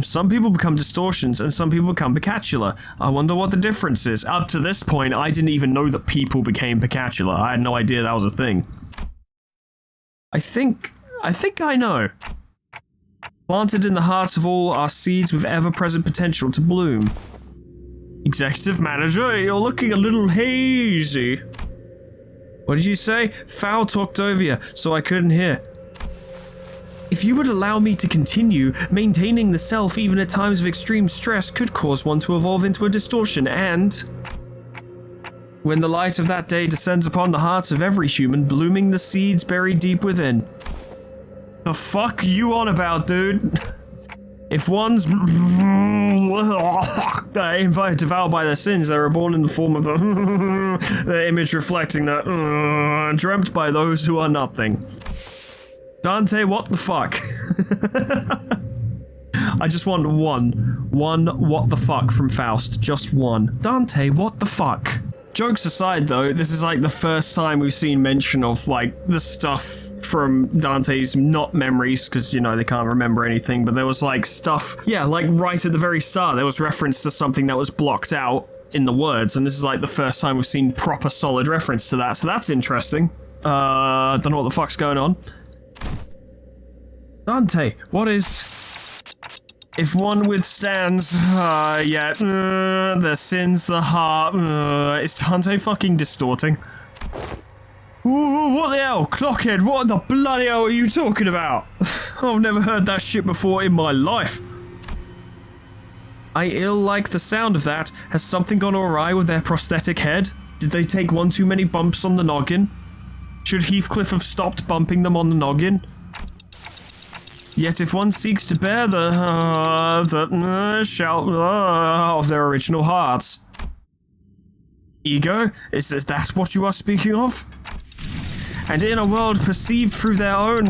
Some people become distortions and some people become Picatula. I wonder what the difference is. Up to this point, I didn't even know that people became Picatula. I had no idea that was a thing. I think I know. Planted in the hearts of all are seeds with ever-present potential to bloom. Executive manager, you're looking a little hazy. What did you say? Foul talked over you, so I couldn't hear. If you would allow me to continue, maintaining the self even at times of extreme stress could cause one to evolve into a distortion, and when the light of that day descends upon the hearts of every human, blooming the seeds buried deep within. The fuck you on about, dude? If one's invited to vow by their sins, they were born in the form of the image reflecting that dreamt by those who are nothing. Dante, what the fuck? I just want one what the fuck from Faust. Just one. Dante, what the fuck? Jokes aside though, this is like the first time we've seen mention of like the stuff from Dante's not memories, because you know they can't remember anything, but there was like stuff, yeah, like right at the very start there was reference to something that was blocked out in the words, and this is like the first time we've seen proper solid reference to that, so that's interesting. Don't know what the fuck's going on. Dante, what is... If one withstands, the sins, the heart, is Dante fucking distorting? Ooh, what the hell? Clockhead, what the bloody hell are you talking about? I've never heard that shit before in my life. I ill like the sound of that. Has something gone awry with their prosthetic head? Did they take one too many bumps on the noggin? Should Heathcliff have stopped bumping them on the noggin? Yet if one seeks to bear the shout of their original hearts. Ego? Is that what you are speaking of? And in a world perceived through their own,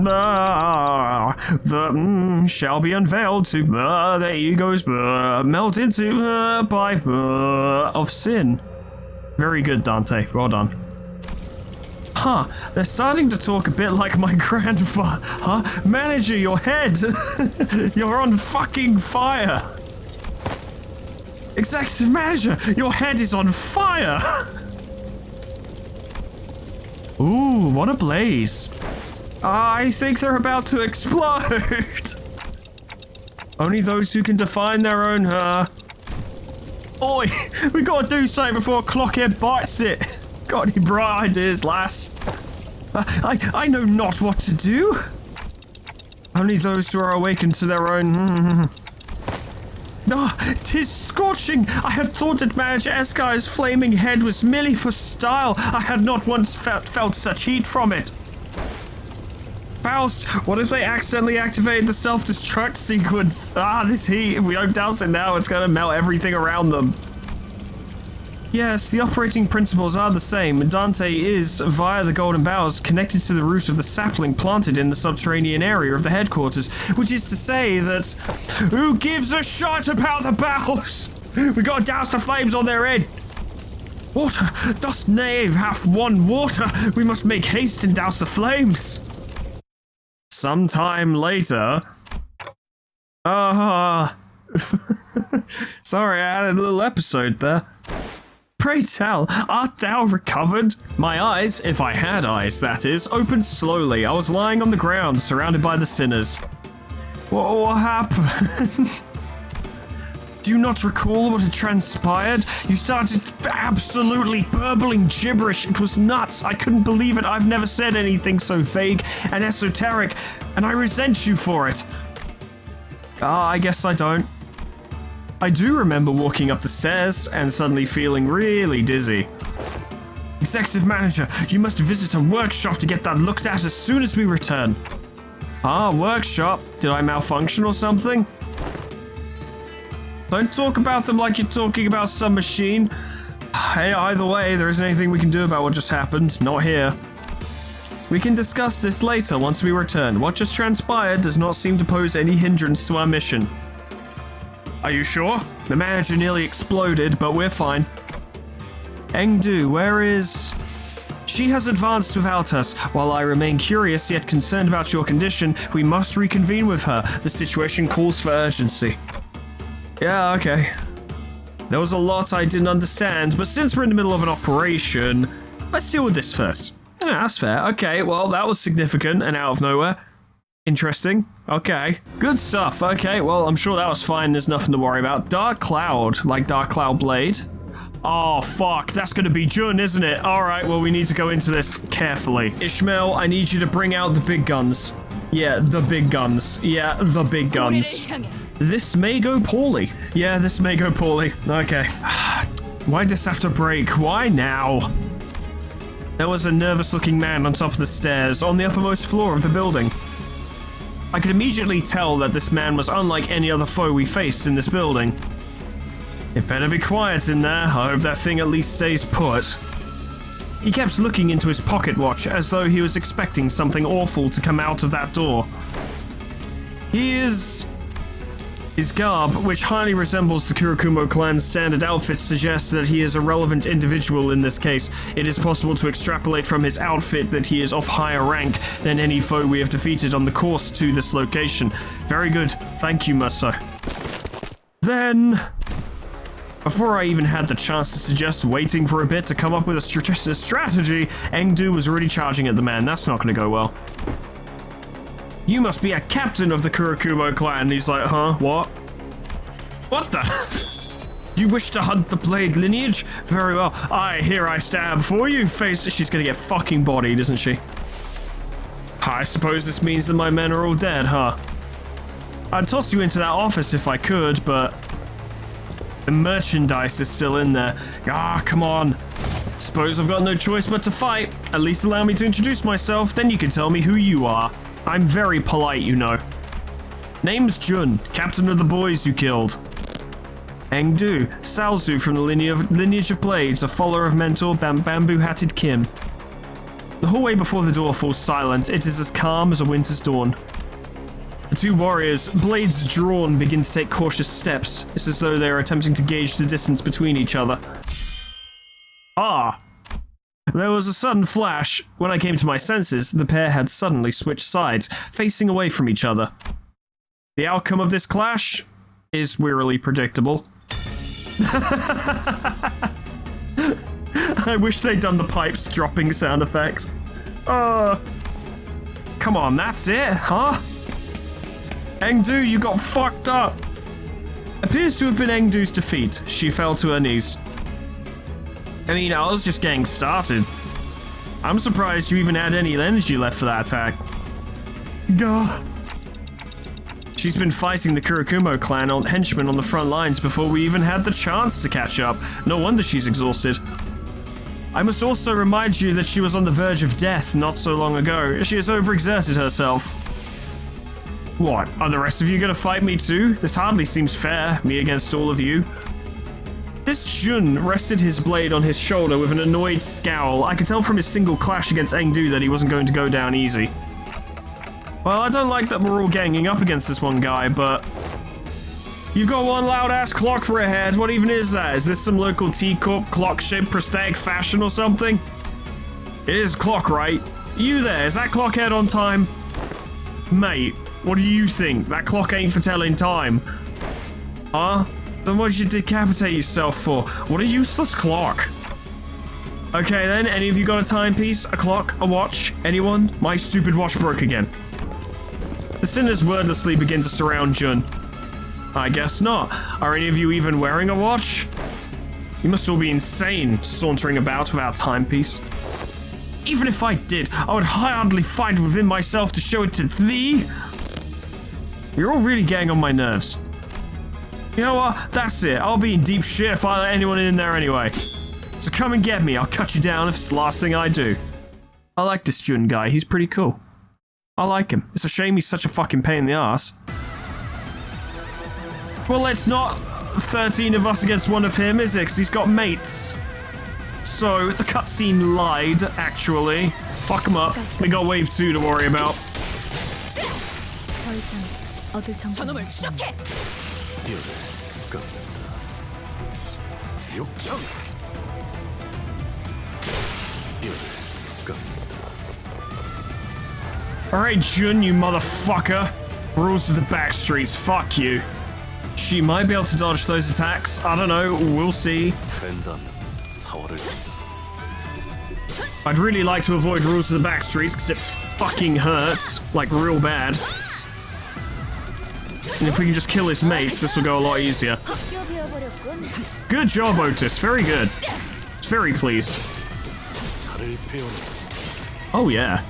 shall be unveiled to their egos melt into by of sin. Very good, Dante. Well done. Huh, they're starting to talk a bit like my grandfather. Huh? Manager, your head! You're on fucking fire! Executive manager, your head is on fire! Ooh, what a blaze. I think they're about to explode! Only those who can define their own, Oi! We gotta do something before Clockhead bites it! Got any bright ideas, lass? I know not what to do. Only those who are awakened to their own... tis scorching! I had thought that Manager Eskai's flaming head was merely for style. I had not once felt such heat from it. Faust, what if they accidentally activated the self-destruct sequence? This heat, if we don't douse it now, it's gonna melt everything around them. Yes, the operating principles are the same. Dante is, via the golden boughs, connected to the root of the sapling planted in the subterranean area of the headquarters, which is to say that... Who gives a shit about the boughs? We gotta douse the flames on their head. Water! Dost knave hath won water! We must make haste and douse the flames! Sometime later... Sorry, I had a little episode there. Pray tell, art thou recovered? My eyes, if I had eyes, that is, opened slowly. I was lying on the ground, surrounded by the sinners. What happened? Do you not recall what had transpired? You started absolutely burbling gibberish. It was nuts. I couldn't believe it. I've never said anything so vague and esoteric, and I resent you for it. I guess I don't. I do remember walking up the stairs and suddenly feeling really dizzy. Executive Manager, you must visit a workshop to get that looked at as soon as we return. Ah, workshop? Did I malfunction or something? Don't talk about them like you're talking about some machine. Hey, either way, there isn't anything we can do about what just happened. Not here. We can discuss this later once we return. What just transpired does not seem to pose any hindrance to our mission. Are you sure? The manager nearly exploded, but we're fine. Engdu, where is... She has advanced without us. While I remain curious yet concerned about your condition, we must reconvene with her. The situation calls for urgency. Yeah, okay. There was a lot I didn't understand, but since we're in the middle of an operation, let's deal with this first. Yeah, that's fair. Okay, well, that was significant and out of nowhere. Interesting. Okay. Good stuff. Okay, well, I'm sure that was fine. There's nothing to worry about. Dark Cloud, like Dark Cloud Blade. Oh, fuck. That's going to be Jun, isn't it? All right, well, we need to go into this carefully. Ishmael, I need you to bring out the big guns. Yeah, the big guns. Yeah, the big guns. This may go poorly. Yeah, this may go poorly. Okay. Why'd this have to break? Why now? There was a nervous-looking man on top of the stairs on the uppermost floor of the building. I could immediately tell that this man was unlike any other foe we faced in this building. It better be quiet in there. I hope that thing at least stays put. He kept looking into his pocket watch as though he was expecting something awful to come out of that door. His garb, which highly resembles the Kurakumo clan's standard outfit, suggests that he is a relevant individual in this case. It is possible to extrapolate from his outfit that he is of higher rank than any foe we have defeated on the course to this location. Very good. Thank you, Musso. Then... Before I even had the chance to suggest waiting for a bit to come up with a strategy, Engdu was already charging at the man. That's not going to go well. You must be a captain of the Kurakumo clan. He's like, huh? What? What the? You wish to hunt the blade lineage? Very well. Here I stand before you. She's gonna get fucking bodied, isn't she? I suppose this means that my men are all dead, huh? I'd toss you into that office if I could, but... the merchandise is still in there. Ah, come on. Suppose I've got no choice but to fight. At least allow me to introduce myself, then you can tell me who you are. I'm very polite, you know. Name's Jun, captain of the boys you killed. Engdu, Salzu from the lineage of blades, a follower of mentor bamboo-hatted Kim. The hallway before the door falls silent. It is as calm as a winter's dawn. The two warriors, blades drawn, begin to take cautious steps. It's as though they are attempting to gauge the distance between each other. Ah! There was a sudden flash. When I came to my senses, the pair had suddenly switched sides, facing away from each other. The outcome of this clash is wearily predictable. I wish they'd done the pipes dropping sound effect. Come on, that's it, huh? Engdu, you got fucked up. Appears to have been Engdu's defeat. She fell to her knees. I mean, I was just getting started. I'm surprised you even had any energy left for that attack. Gah. She's been fighting the Kurakumo clan henchmen on the front lines before we even had the chance to catch up. No wonder she's exhausted. I must also remind you that she was on the verge of death not so long ago. She has overexerted herself. What, are the rest of you gonna fight me too? This hardly seems fair, me against all of you. This Jun rested his blade on his shoulder with an annoyed scowl. I could tell from his single clash against Engdu that he wasn't going to go down easy. Well, I don't like that we're all ganging up against this one guy, but... You've got one loud-ass clock for a head. What even is that? Is this some local T-Corp clock-shaped prosthetic fashion or something? It is clock, right? You there, is that clock head on time? Mate, what do you think? That clock ain't for telling time. Huh? Then what did you decapitate yourself for? What a useless clock. Okay then, any of you got a timepiece, a clock, a watch? Anyone? My stupid watch broke again. The sinners wordlessly begin to surround Jun. I guess not. Are any of you even wearing a watch? You must all be insane, sauntering about without timepiece. Even if I did, I would hardly find within myself to show it to thee. You're all really getting on my nerves. You know what? That's it. I'll be in deep shit if I let anyone in there anyway. So come and get me. I'll cut you down if it's the last thing I do. I like this Jun guy. He's pretty cool. I like him. It's a shame he's such a fucking pain in the ass. Well, let's not 13 of us against one of him, is it? Because he's got mates. So, the cutscene lied, actually. Fuck him up. We got wave 2 to worry about. 더 이상 얻을 정보는 저놈을 없습니다. 추적해! 뼈를 깎는다. 육청. 뼈를 깎는다. Alright, Jun, you motherfucker. Rules of the back streets, fuck you. She might be able to dodge those attacks. I don't know, we'll see. 된다면 사활을 I'd really like to avoid rules of the back streets because it fucking hurts, like real bad. And if we can just kill his mates, this will go a lot easier. 뼈비어버렸군. Good job, Otis, very good. It's very pleased. 살을 베어내. Oh yeah.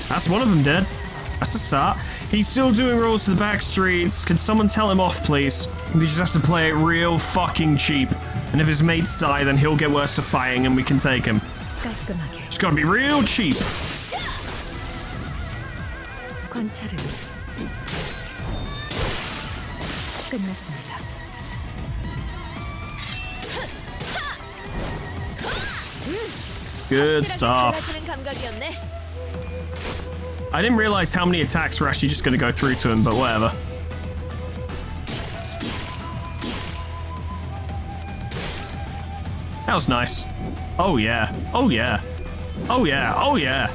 That's one of them dead. That's a start. He's still doing rules to the back streets. Can someone tell him off, please? We just have to play it real fucking cheap. And if his mates die, then he'll get worse at fighting and we can take him. 깔끔하게 Just gotta be real cheap. 관찰을 끝났습니다. Good stuff. 달라지는 감각이었네. I didn't realize how many attacks were actually just gonna go through to him, but whatever. That was nice. Oh yeah. Oh yeah. Oh yeah. Oh yeah.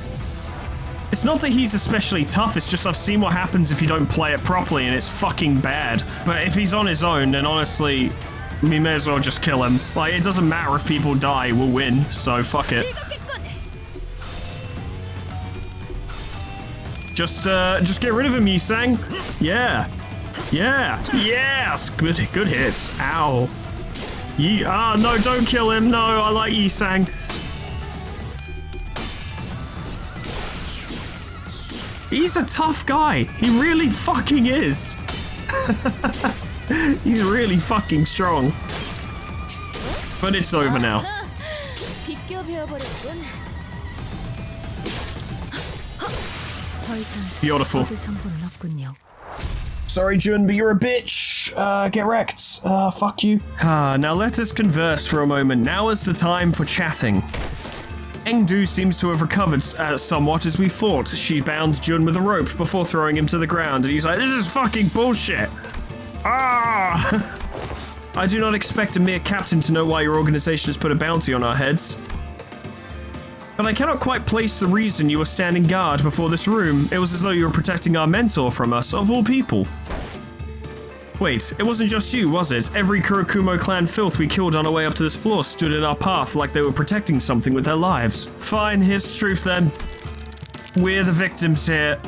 It's not that he's especially tough, it's just I've seen what happens if you don't play it properly and it's fucking bad. But if he's on his own, then honestly, we may as well just kill him. Like, it doesn't matter if people die, we'll win, so fuck it. Just get rid of him, Yisang. Yeah. Yeah. Yes. Good hits. Ow. No, don't kill him. No, I like Yisang. He's a tough guy. He really fucking is. He's really fucking strong. But it's over now. 비껴비어버렸군. 더 이상 Beautiful. 얻을 정보는 없군요. Sorry, Jun, but you're a bitch. Get wrecked. Fuck you. Now let us converse for a moment. Now is the time for chatting. Engdu seems to have recovered somewhat as we fought. She bound Jun with a rope before throwing him to the ground, and he's like, this is fucking bullshit. Ah! I do not expect a mere captain to know why your organization has put a bounty on our heads. But I cannot quite place the reason you were standing guard before this room. It was as though you were protecting our mentor from us, of all people. Wait, it wasn't just you, was it? Every Kurokumo clan filth we killed on our way up to this floor stood in our path like they were protecting something with their lives. Fine, here's the truth then. We're the victims here.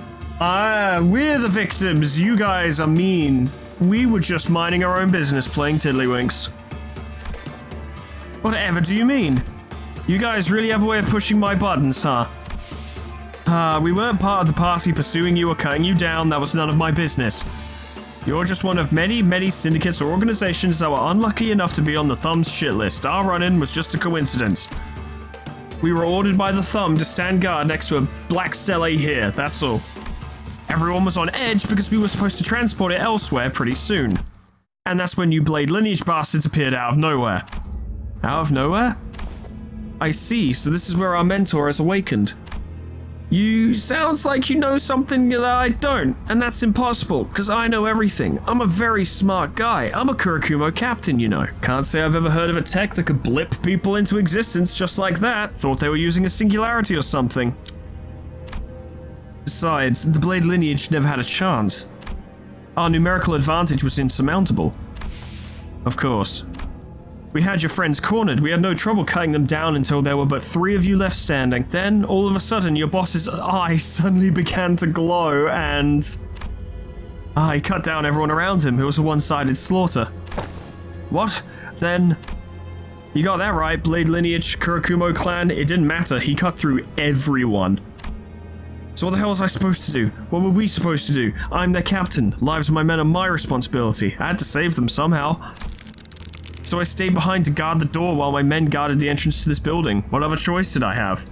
We're the victims. You guys are mean. We were just minding our own business, playing tiddlywinks. Whatever do you mean? You guys really have a way of pushing my buttons, huh? We weren't part of the party pursuing you or cutting you down. That was none of my business. You're just one of many, many syndicates or organizations that were unlucky enough to be on the Thumb's shit list. Our run-in was just a coincidence. We were ordered by the Thumb to stand guard next to a black stele here, that's all. Everyone was on edge because we were supposed to transport it elsewhere pretty soon. And that's when you Blade Lineage bastards appeared out of nowhere. Out of nowhere? I see, so this is where our mentor has awakened. You sounds like you know something that I don't, and that's impossible, because I know everything. I'm a very smart guy. I'm a Kurokumo captain, you know. Can't say I've ever heard of a tech that could blip people into existence just like that. Thought they were using a singularity or something. Besides, the Blade Lineage never had a chance. Our numerical advantage was insurmountable. Of course. We had your friends cornered. We had no trouble cutting them down until there were but 3 of you left standing. Then, all of a sudden, your boss's eye suddenly began to glow and... he cut down everyone around him. It was a one-sided slaughter. What? Then... You got that right, Blade Lineage, Kurokumo clan. It didn't matter. He cut through everyone. So what the hell was I supposed to do? What were we supposed to do? I'm their captain. Lives of my men are my responsibility. I had to save them somehow. So so I stayed behind to guard the door while my men guarded the entrance to this building. What other choice did I have?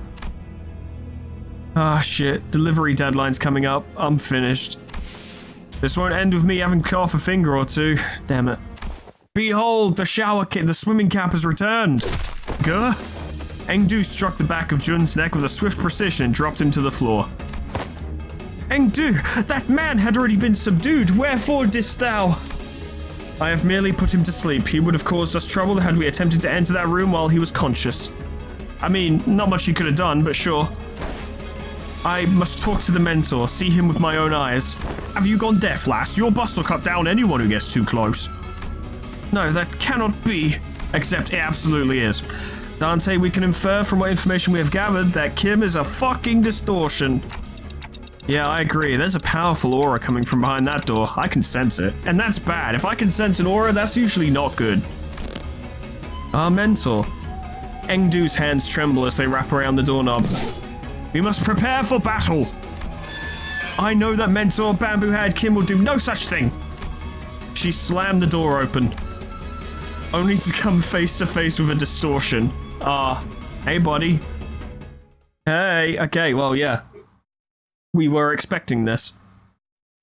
Ah, shit. Delivery deadline's coming up. I'm finished. This won't end with me having cut off a finger or two. Damn it. Behold, the the swimming cap has returned. Gah? Engdu struck the back of Jun's neck with a swift precision and dropped him to the floor. Engdu, that man had already been subdued. Wherefore didst thou? I have merely put him to sleep. He would have caused us trouble had we attempted to enter that room while he was conscious. I mean, not much he could have done, but sure. I must talk to the mentor, see him with my own eyes. Have you gone deaf, lass? Your bus will cut down anyone who gets too close. No, that cannot be. Except it absolutely is. Dante, we can infer from what information we have gathered that Kim is a fucking distortion. Yeah, I agree. There's a powerful aura coming from behind that door. I can sense it. And that's bad. If I can sense an aura, that's usually not good. Our mentor. Engdu's hands tremble as they wrap around the doorknob. We must prepare for battle. I know that mentor Bamboo-haired Kim will do no such thing. She slammed the door open, only to come face to face with a distortion. Hey buddy. Hey, okay, well, yeah. We were expecting this.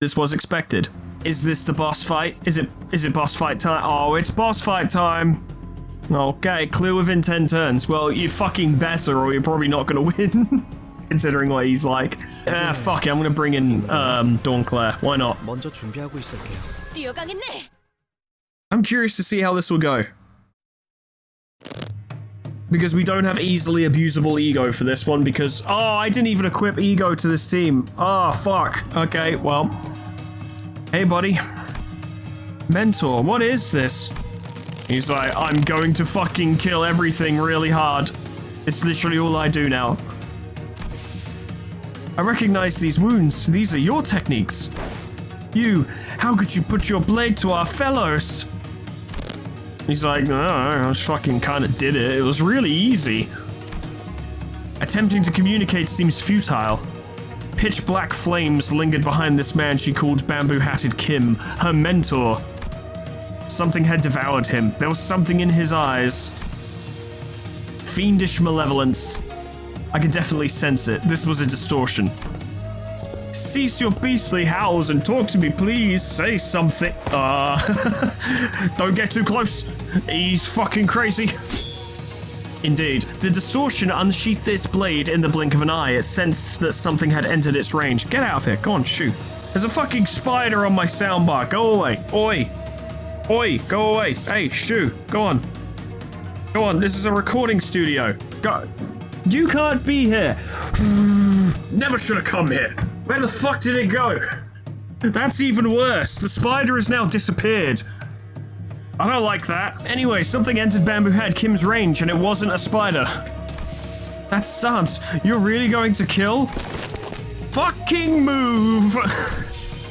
This was expected. Is this the boss fight? Is it boss fight time? Oh, it's boss fight time. Okay, clear within 10 turns. Well, you fucking better or you're probably not gonna win. Considering what he's like. Fuck it, I'm gonna bring in Dawn-Claire. Why not? 먼저 준비하고 있을게요. 뛰어가겠네. I'm curious to see how this will go. Because we don't have easily abusable ego for this one because... Oh, I didn't even equip ego to this team. Oh, fuck. Okay, well. Hey, buddy. Mentor, what is this? He's like, I'm going to fucking kill everything really hard. It's literally all I do now. I recognize these wounds. These are your techniques. You, how could you put your blade to our fellows? He's like, no, I just fucking kind of did it. It was really easy. Attempting to communicate seems futile. Pitch black flames lingered behind this man she called Bamboo-Hatted Kim, her mentor. Something had devoured him. There was something in his eyes. Fiendish malevolence. I could definitely sense it. This was a distortion. Cease your beastly howls and talk to me, please. Say something. Don't get too close. He's fucking crazy. Indeed. The distortion unsheathed its blade in the blink of an eye. It sensed that something had entered its range. Get out of here. Go on, shoot. There's a fucking spider on my soundbar. Go away. Oi. Oi, go away. Hey, shoo. Go on. Go on, this is a recording studio. Go. You can't be here. Never should have come here. Where the fuck did it go? That's even worse. The spider has now disappeared. I don't like that. Anyway, something entered Bamboo-Haired Kim's range and it wasn't a spider. That stance. You're really going to kill? Fucking move!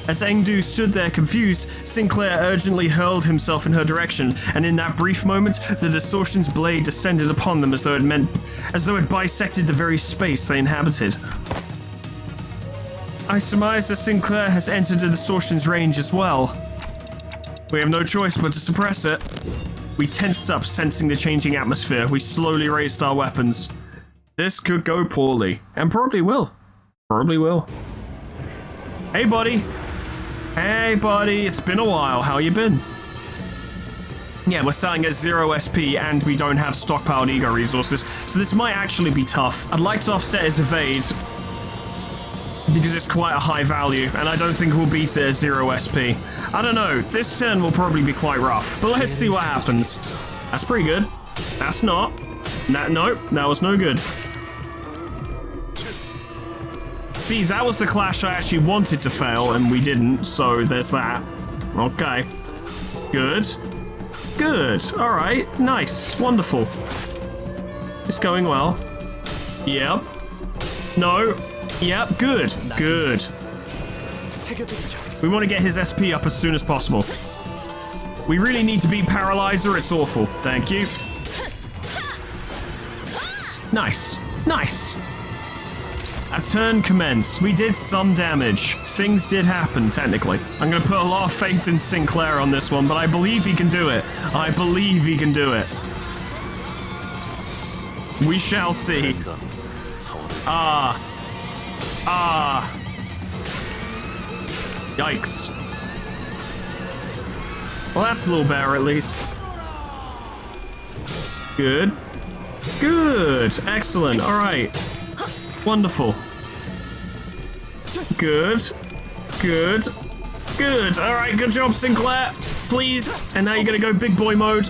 As Engdu stood there confused, Sinclair urgently hurled himself in her direction, and in that brief moment, the distortion's blade descended upon them as though it bisected the very space they inhabited. I surmise that Sinclair has entered the distortion's range as well. We have no choice but to suppress it. We tensed up, sensing the changing atmosphere. We slowly raised our weapons. This could go poorly, and probably will. Probably will. Hey, buddy. Hey, buddy. It's been a while. How you been? Yeah, we're starting at 0 SP, and we don't have stockpiled ego resources, so this might actually be tough. I'd like to offset his evade, because it's quite a high value, and I don't think we'll beat it at 0 SP. I don't know. This turn will probably be quite rough, but let's see what happens. That's pretty good. That's not. Nope, that was no good. See, that was the clash I actually wanted to fail, and we didn't, so there's that. Okay. Good. Good. Alright. Nice. Wonderful. It's going well. Yep. No. Yep. Good. Good. We want to get his SP up as soon as possible. We really need to beat Paralyzer. It's awful. Thank you. Nice. Nice. A turn commenced. We did some damage. Things did happen, technically. I'm going to put a lot of faith in Sinclair on this one, but I believe he can do it. I believe he can do it. We shall see. Yikes. Well, that's a little better, at least. Good. Good. Excellent. All right. Wonderful. Good. Good. Good. All right. Good job, Sinclair. Please. And now you're going to go big boy mode.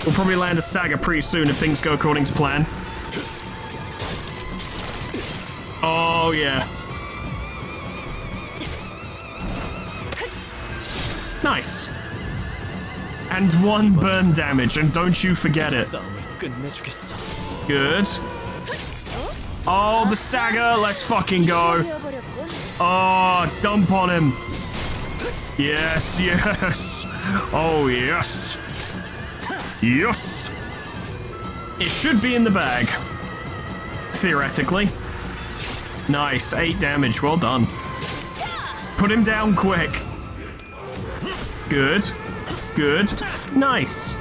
We'll probably land a Saga pretty soon if things go according to plan. Oh, yeah. Nice. And 1 burn damage, and don't you forget it. Good. Oh, the stagger. Let's fucking go. Oh, dump on him. Yes, yes. Oh, yes. Yes. It should be in the bag. Theoretically. Nice. 8 damage. Well done. Put him down quick. Good. Good. Nice.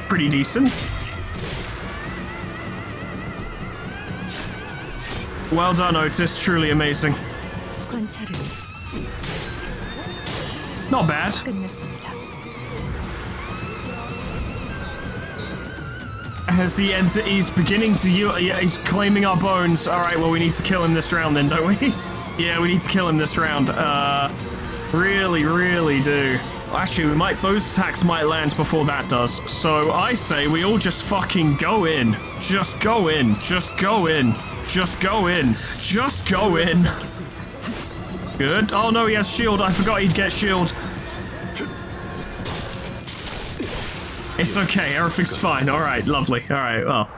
Pretty decent. Well done, Otis. Truly amazing. Not bad. As he enters, he's beginning to yeah, he's claiming our bones. All right, well, we need to kill him this round then, don't we? Yeah, we need to kill him this round. Really, really do. Actually, we might. Those attacks might land before that does. So I say we all just fucking go in. Just go in. Just go in. Just go in. Just go in. Good. Oh no, he has shield. I forgot he'd get shield. It's okay. Everything's fine. All right. Lovely. All right. Well.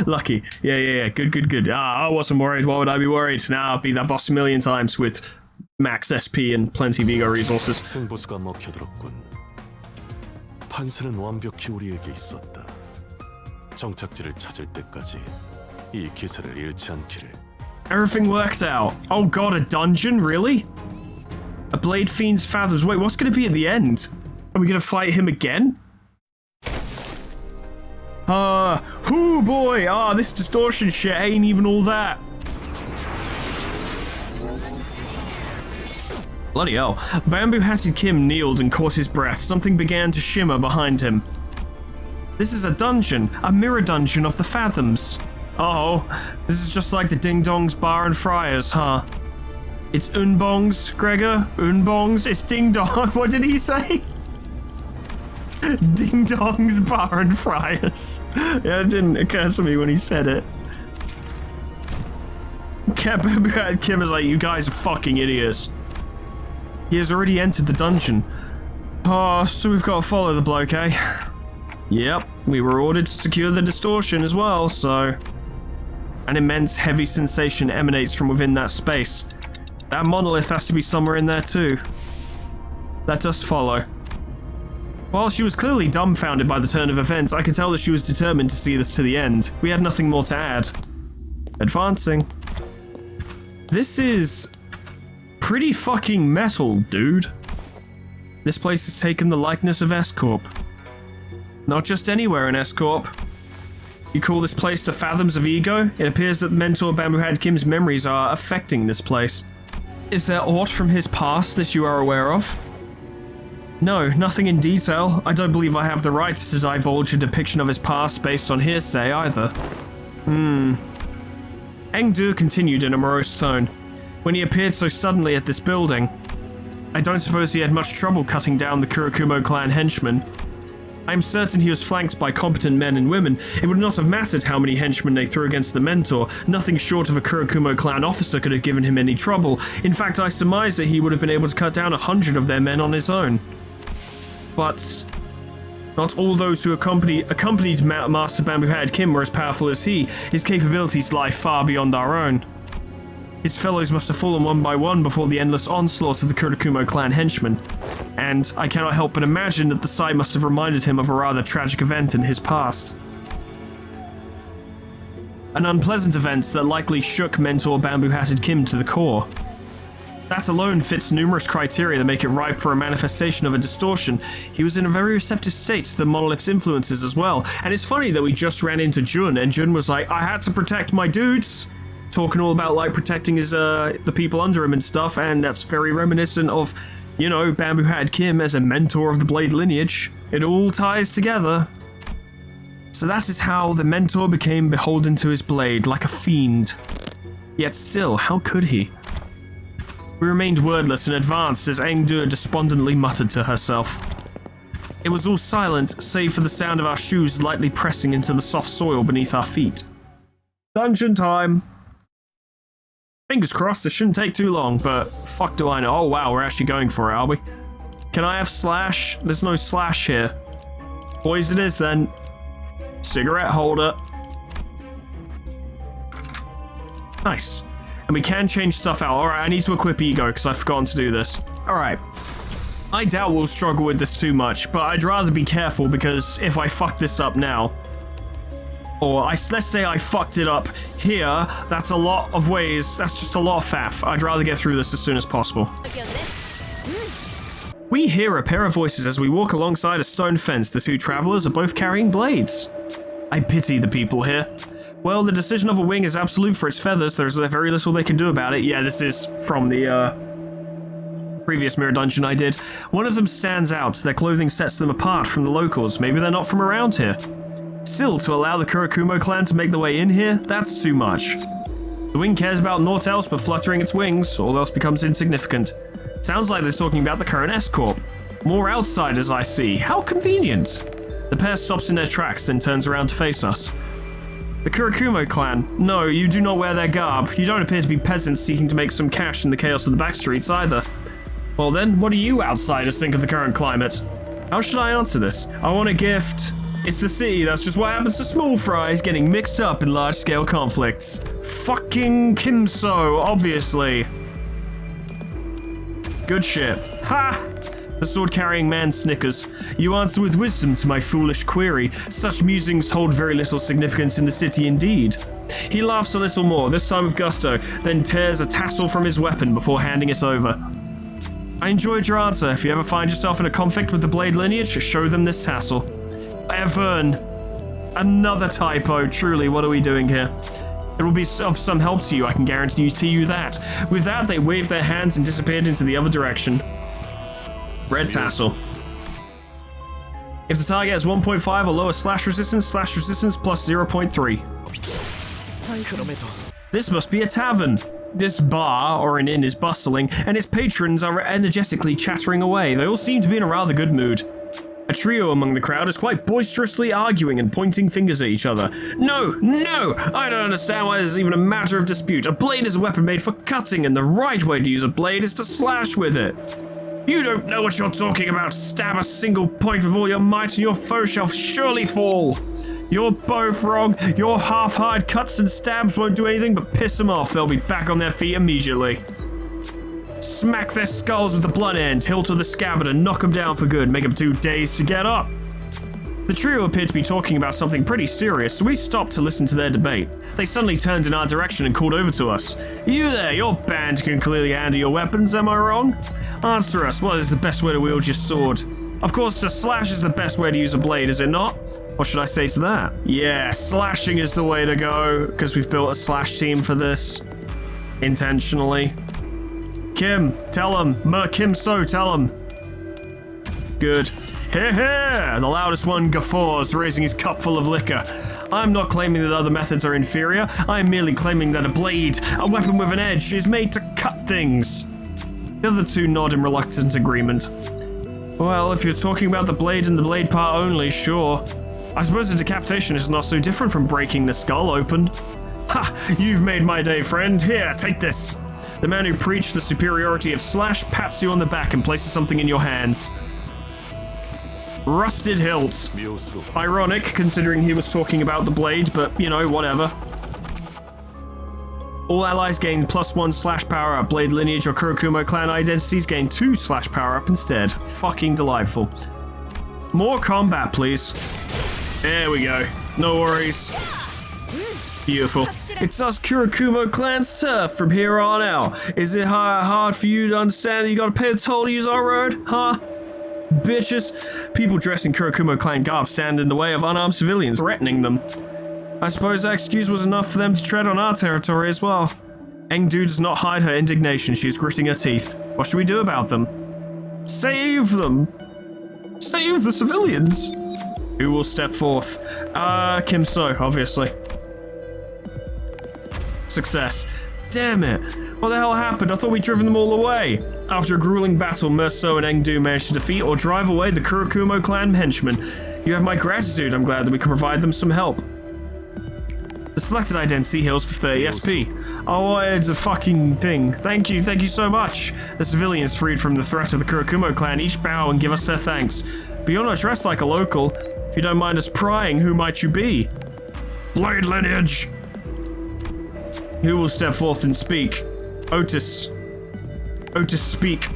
Lucky. Yeah. Good. I wasn't worried. Why would I be worried? Now I'll be that boss a million times with max SP and plenty of ego resources. 승부수가 먹혀들었군. 판세는 완벽히 우리에게 있었다. 정착지를 찾을 때까지 이 기세를 잃지 않기를. Everything worked out. Oh god, a dungeon? Really? A Blade Fiend's Fathoms. Wait, what's going to be at the end? Are we going to fight him again? Hoo boy! This distortion shit ain't even all that. Bloody hell. Bamboo-hatted Kim kneeled and caught his breath. Something began to shimmer behind him. This is a dungeon. A mirror dungeon of the Fathoms. Oh, this is just like the Ding Dong's Bar and Friars, huh? It's Unbongs, Gregor? Unbongs? It's Ding Dong. What did he say? Ding Dong's Bar and Friars. Yeah, it didn't occur to me when he said it. Kim is like, you guys are fucking idiots. He has already entered the dungeon. Oh, so we've got to follow the bloke, eh? Yep, we were ordered to secure the distortion as well, so... An immense heavy sensation emanates from within that space. That monolith has to be somewhere in there too. Let us follow. While she was clearly dumbfounded by the turn of events, I could tell that she was determined to see this to the end. We had nothing more to add. Advancing. This is... pretty fucking metal, dude. This place has taken the likeness of S-Corp. Not just anywhere in S-Corp. You call this place the Fathoms of Ego? It appears that Mentor Bamboo-Had Kim's memories are affecting this place. Is there aught from his past that you are aware of? No, nothing in detail. I don't believe I have the right to divulge a depiction of his past based on hearsay either. Engdu continued in a morose tone. When he appeared so suddenly at this building, I don't suppose he had much trouble cutting down the Kurakumo clan henchmen. I am certain he was flanked by competent men and women. It would not have mattered how many henchmen they threw against the Mentor. Nothing short of a Kurakumo clan officer could have given him any trouble. In fact, I surmise that he would have been able to cut down 100 of their men on his own. But not all those who accompanied Master Bamboo-Had Kim were as powerful as he. His capabilities lie far beyond our own. His fellows must have fallen one by one before the endless onslaught of the Kurakumo clan henchmen. And I cannot help but imagine that the sight must have reminded him of a rather tragic event in his past. An unpleasant event that likely shook Mentor Bamboo-Hatted Kim to the core. That alone fits numerous criteria that make it ripe for a manifestation of a distortion. He was in a very receptive state to the monolith's influences as well. And it's funny that we just ran into Jun, and Jun was like, I had to protect my dudes. Talking all about like protecting his the people under him and stuff, and that's very reminiscent of, you know, Bamboo-Hatted Kim as a mentor of the Blade lineage. It all ties together. So that is how the mentor became beholden to his blade, like a fiend. Yet still, how could he? We remained wordless and advanced as Engdur despondently muttered to herself. It was all silent, save for the sound of our shoes lightly pressing into the soft soil beneath our feet. Dungeon time! Fingers crossed, this shouldn't take too long, but fuck do I know. Oh wow, we're actually going for it, are we? Can I have slash? There's no slash here. Boys it is then. Cigarette holder. Nice. And we can change stuff out. Alright, I need to equip Ego because I've forgotten to do this. Alright. I doubt we'll struggle with this too much, but I'd rather be careful because if I fuck this up now, or let's say I fucked it up here, that's a lot of ways, that's just a lot of faff. I'd rather get through this as soon as possible. We hear a pair of voices as we walk alongside a stone fence. The two travelers are both carrying blades. I pity the people here. Well, the decision of a wing is absolute for its feathers. There's very little they can do about it. Yeah, this is from the previous mirror dungeon I did. One of them stands out. Their clothing sets them apart from the locals. Maybe they're not from around here. Still, to allow the Kurakumo clan to make their way in here, that's too much. The wing cares about naught else but fluttering its wings. All else becomes insignificant. Sounds like they're talking about the current S-Corp. More outsiders I see. How convenient. The pair stops in their tracks, then turns around to face us. The Kurakumo clan. No, you do not wear their garb. You don't appear to be peasants seeking to make some cash in the chaos of the backstreets either. Well then, what do you outsiders think of the current climate? How should I answer this? I want a gift. It's the city, that's just what happens to small fries getting mixed up in large-scale conflicts. Fucking Kimso, obviously. Good shit. Ha! The sword-carrying man snickers. You answer with wisdom to my foolish query. Such musings hold very little significance in the city indeed. He laughs a little more, this time with gusto, then tears a tassel from his weapon before handing it over. I enjoyed your answer. If you ever find yourself in a conflict with the Blade lineage, show them this tassel. Evan! Another typo, truly, what are we doing here? It will be of some help to you, I can guarantee you that. With that, they waved their hands and disappeared into the other direction. Red tassel. If the target has 1.5 or lower slash resistance plus 0.3. This must be a tavern. This bar, or an inn, is bustling, and its patrons are energetically chattering away. They all seem to be in a rather good mood. A trio among the crowd is quite boisterously arguing and pointing fingers at each other. No! No! I don't understand why this is even a matter of dispute. A blade is a weapon made for cutting, and the right way to use a blade is to slash with it. You don't know what you're talking about. Stab a single point with all your might and your foe shall surely fall. You're both wrong. Your half-hard cuts and stabs won't do anything but piss them off. They'll be back on their feet immediately. Smack their skulls with the blunt end, hilt of the scabbard, and knock them down for good. Make them too dazed to get up. The trio appeared to be talking about something pretty serious, so we stopped to listen to their debate. They suddenly turned in our direction and called over to us. You there, your band can clearly handle your weapons, am I wrong? Answer us, what is the best way to wield your sword? Of course, the slash is the best way to use a blade, is it not? What should I say to that? Yeah, slashing is the way to go, because we've built a slash team for this. Intentionally. Kim, tell him. Kim So, tell him. Good. Hear, hear! The loudest one guffaws, raising his cup full of liquor. I'm not claiming that other methods are inferior. I'm merely claiming that a blade, a weapon with an edge, is made to cut things. The other two nod in reluctant agreement. Well, if you're talking about the blade and the blade part only, sure. I suppose the decapitation is not so different from breaking the skull open. Ha! You've made my day, friend. Here, take this. The man who preached the superiority of slash pats you on the back and places something in your hands. Rusted hilt. Ironic, considering he was talking about the blade, but, you know, whatever. All allies gain +1 slash power up. Blade lineage or Kurakumo clan identities gain 2 slash power up instead. Fucking delightful. More combat, please. There we go. No worries. Beautiful. It's us Kurakumo clan's turf from here on out. Is it hard for you to understand that you gotta pay the toll to use our road? Huh? Bitches. People dressed in Kurakumo clan garb stand in the way of unarmed civilians, threatening them. I suppose that excuse was enough for them to tread on our territory as well. Engdu does not hide her indignation. She's gritting her teeth. What should we do about them? Save them! Save the civilians! Who will step forth? Kim So, obviously. Success. Damn it! What the hell happened? I thought we'd driven them all away. After a grueling battle, Merso and Engdu managed to defeat or drive away the Kurakumo clan henchmen. You have my gratitude. I'm glad that we can provide them some help. The selected identity heals for 30 SP. Oh, it's a fucking thing. Thank you so much. The civilians freed from the threat of the Kurakumo clan each bow and give us their thanks. But you're not dressed like a local. If you don't mind us prying, who might you be? Blade lineage! Who will step forth and speak? Otis. Otis, speak.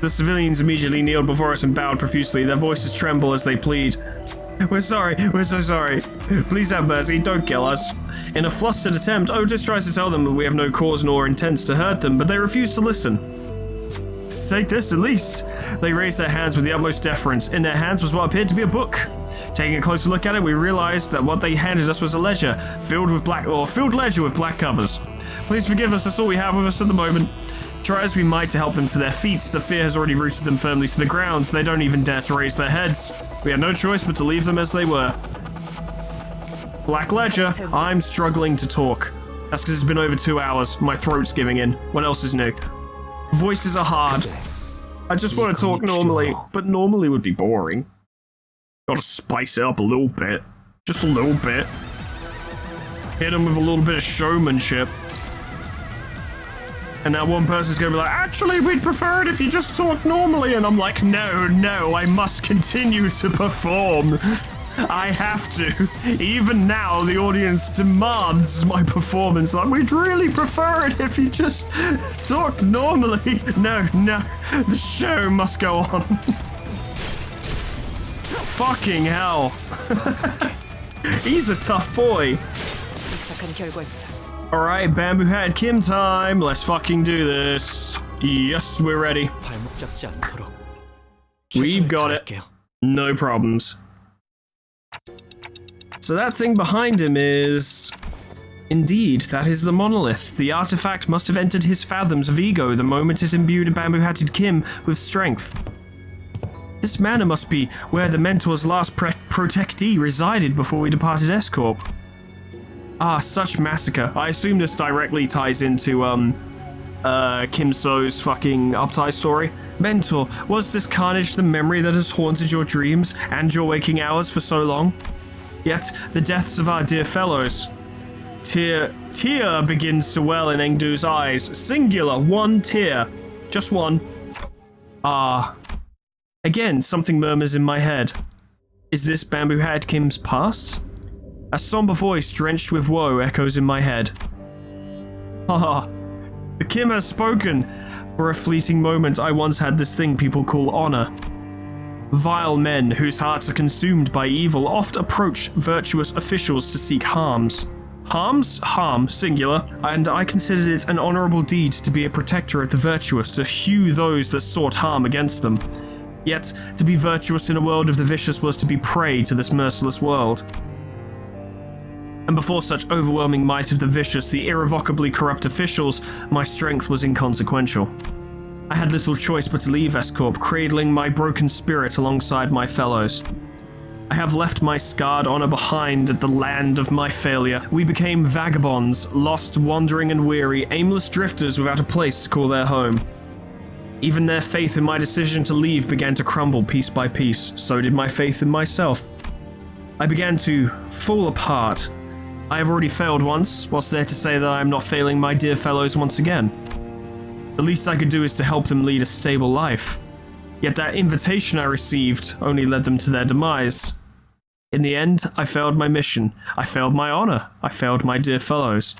The civilians immediately kneeled before us and bowed profusely. Their voices tremble as they plead. We're sorry, we're so sorry. Please have mercy, don't kill us. In a flustered attempt, Otis tries to tell them that we have no cause nor intent to hurt them, but they refuse to listen. Take this at least. They raised their hands with the utmost deference. In their hands was what appeared to be a book. Taking a closer look at it, we realized that what they handed us was a ledger, filled ledger with black covers. Please forgive us, that's all we have with us at the moment. Try as we might to help them to their feet, the fear has already rooted them firmly to the ground. They don't even dare to raise their heads. We had no choice but to leave them as they were. Black Ledger, I'm struggling to talk. That's because it's been over 2 hours. My throat's giving in. What else is new? Voices are hard. I just want to talk normally, but normally would be boring. Gotta spice it up a little bit. Just a little bit. Hit them with a little bit of showmanship. And now one person's gonna be like, actually, we'd prefer it if you just talk normally. And I'm like, no, I must continue to perform. I have to. Even now, the audience demands my performance. Like, we'd really prefer it if you just talked normally. No, the show must go on. Fucking hell. He's a tough boy. Alright, Bamboo Hat Kim time. Let's fucking do this. Yes, we're ready. We've got it. No problems. So that thing behind him is... Indeed, that is the monolith. The artifact must have entered his fathoms of ego the moment it imbued Bamboo-Hatted Kim with strength. This manor must be where the Mentor's last protectee resided before we departed S-Corp. Ah, such massacre. I assume this directly ties into, Kim So's fucking Uptie story. Mentor, was this carnage the memory that has haunted your dreams and your waking hours for so long? Yet, the deaths of our dear fellows. Tear begins to well in Engdu's eyes. Singular, one tear. Just one. Ah. Again, something murmurs in my head. Is this Bamboo-Hatted Kim's past? A somber voice drenched with woe echoes in my head. Haha. The Kim has spoken. For a fleeting moment, I once had this thing people call honor. Vile men whose hearts are consumed by evil oft approach virtuous officials to seek harms. Harms? Harm, singular. And I considered it an honorable deed to be a protector of the virtuous, to hew those that sought harm against them. Yet, to be virtuous in a world of the vicious was to be prey to this merciless world. And before such overwhelming might of the vicious, the irrevocably corrupt officials, my strength was inconsequential. I had little choice but to leave S-Corp, cradling my broken spirit alongside my fellows. I have left my scarred honor behind at the land of my failure. We became vagabonds, lost, wandering and weary, aimless drifters without a place to call their home. Even their faith in my decision to leave began to crumble piece by piece, so did my faith in myself. I began to fall apart. I have already failed once. What's there to say that I am not failing my dear fellows once again? The least I could do is to help them lead a stable life. Yet that invitation I received only led them to their demise. In the end, I failed my mission. I failed my honor. I failed my dear fellows.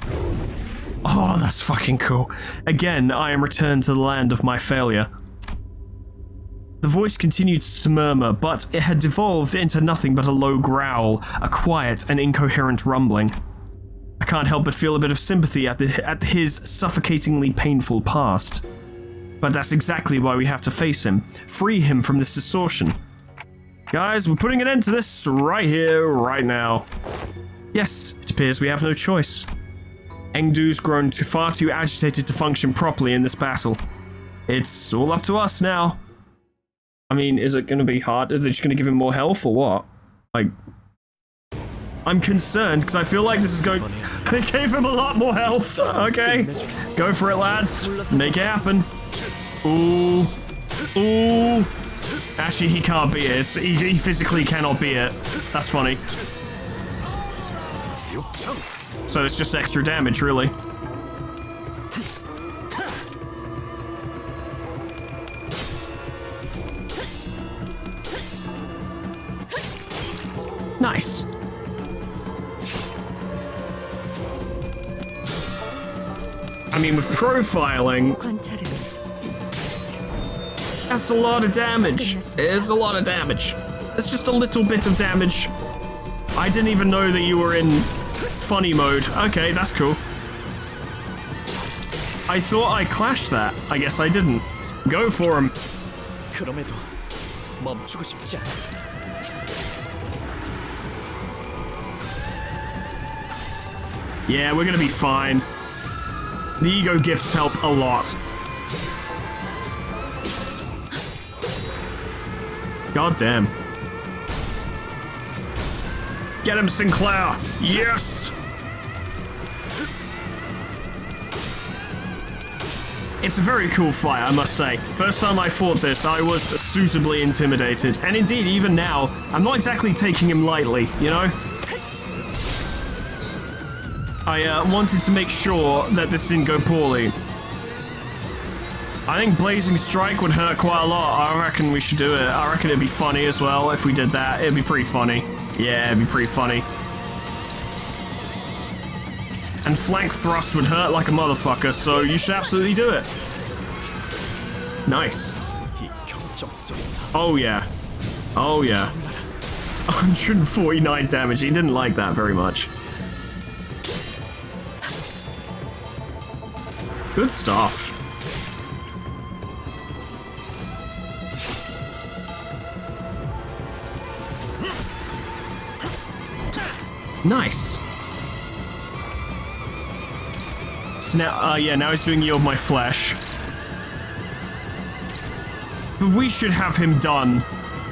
Oh, that's fucking cool. Again, I am returned to the land of my failure. The voice continued to murmur, but it had devolved into nothing but a low growl, a quiet and incoherent rumbling. I can't help but feel a bit of sympathy at his suffocatingly painful past. But that's exactly why we have to face him, free him from this distortion. Guys, we're putting an end to this right here, right now. Yes, it appears we have no choice. Engdu's grown far too agitated to function properly in this battle. It's all up to us now. I mean, is it going to be hard? Is it just going to give him more health or what? Like, I'm concerned because I feel like this is going... They gave him a lot more health. Okay. Go for it, lads. Make it happen. Ooh. Ooh. Actually, he can't beat it. He physically cannot beat it. That's funny. So it's just extra damage, really. Nice. I mean, with profiling, that's a lot of damage. It is a lot of damage. It's just a little bit of damage. I didn't even know that you were in funny mode. Okay, that's cool. I thought I clashed that. I guess I didn't. Go for him. Yeah, we're gonna be fine. The ego gifts help a lot. God damn. Get him, Sinclair! Yes! It's a very cool fight, I must say. First time I fought this, I was suitably intimidated. And indeed, even now, I'm not exactly taking him lightly, you know? I wanted to make sure that this didn't go poorly. I think Blazing Strike would hurt quite a lot. I reckon we should do it. I reckon it'd be funny as well if we did that. It'd be pretty funny. Yeah, it'd be pretty funny. And Flank Thrust would hurt like a motherfucker, so you should absolutely do it. Nice. Oh yeah. Oh yeah. 149 damage. He didn't like that very much. Good stuff. Nice. So now, yeah, now he's doing Yield My Flesh. But we should have him done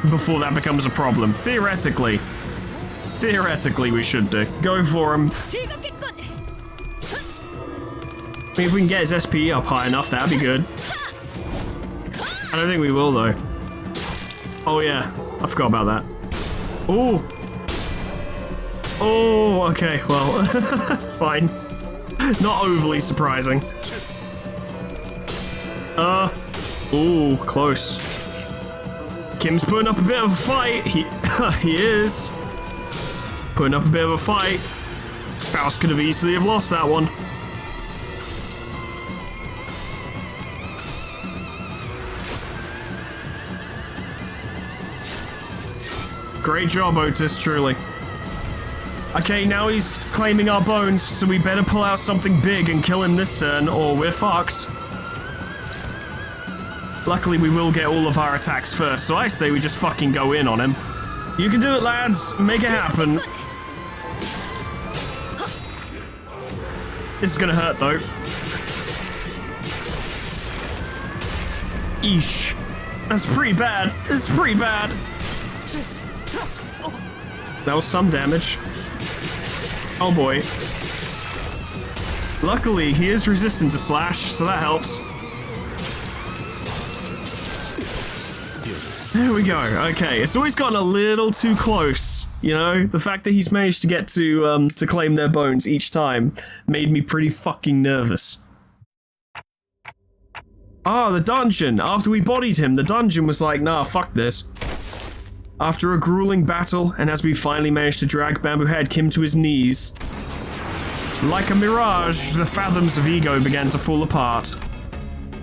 before that becomes a problem. Theoretically. Theoretically, we should do. Go for him. I mean, if we can get his SP up high enough, that'd be good. I don't think we will, though. Oh, yeah. I forgot about that. Oh. Oh, okay. Well, fine. Not overly surprising. Ooh, close. Kim's putting up a bit of a fight. He is. Putting up a bit of a fight. Faust could have easily have lost that one. Great job, Otis, truly. Okay, now he's claiming our bones, so we better pull out something big and kill him this turn, or we're fucked. Luckily, we will get all of our attacks first, so I say we just fucking go in on him. You can do it, lads. Make it happen. This is gonna hurt, though. Eesh. That's pretty bad. It's pretty bad. That was some damage. Oh boy. Luckily, he is resistant to slash, so that helps. There we go. Okay, it's always gotten a little too close. You know, the fact that he's managed to get to claim their bones each time made me pretty fucking nervous. Ah, the dungeon. After we bodied him, the dungeon was like, nah, fuck this. After a grueling battle, and as we finally managed to drag Bamboo Head Kim to his knees, like a mirage, the fathoms of ego began to fall apart.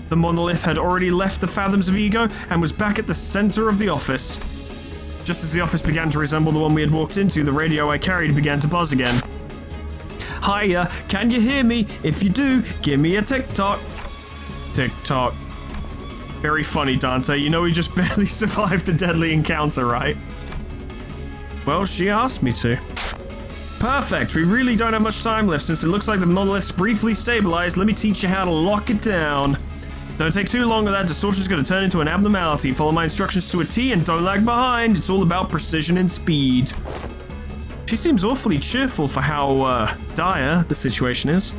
The monolith had already left the fathoms of ego and was back at the center of the office. Just as the office began to resemble the one we had walked into, the radio I carried began to buzz again. Hiya, can you hear me? If you do, give me a tick-tock. Tick-tock. Very funny, Dante. You know he just barely survived a deadly encounter, right? Well, she asked me to. Perfect. We really don't have much time left since it looks like the monolith's briefly stabilized. Let me teach you how to lock it down. Don't take too long or that distortion's going to turn into an abnormality. Follow my instructions to a T and don't lag behind. It's all about precision and speed. She seems awfully cheerful for how, dire the situation is.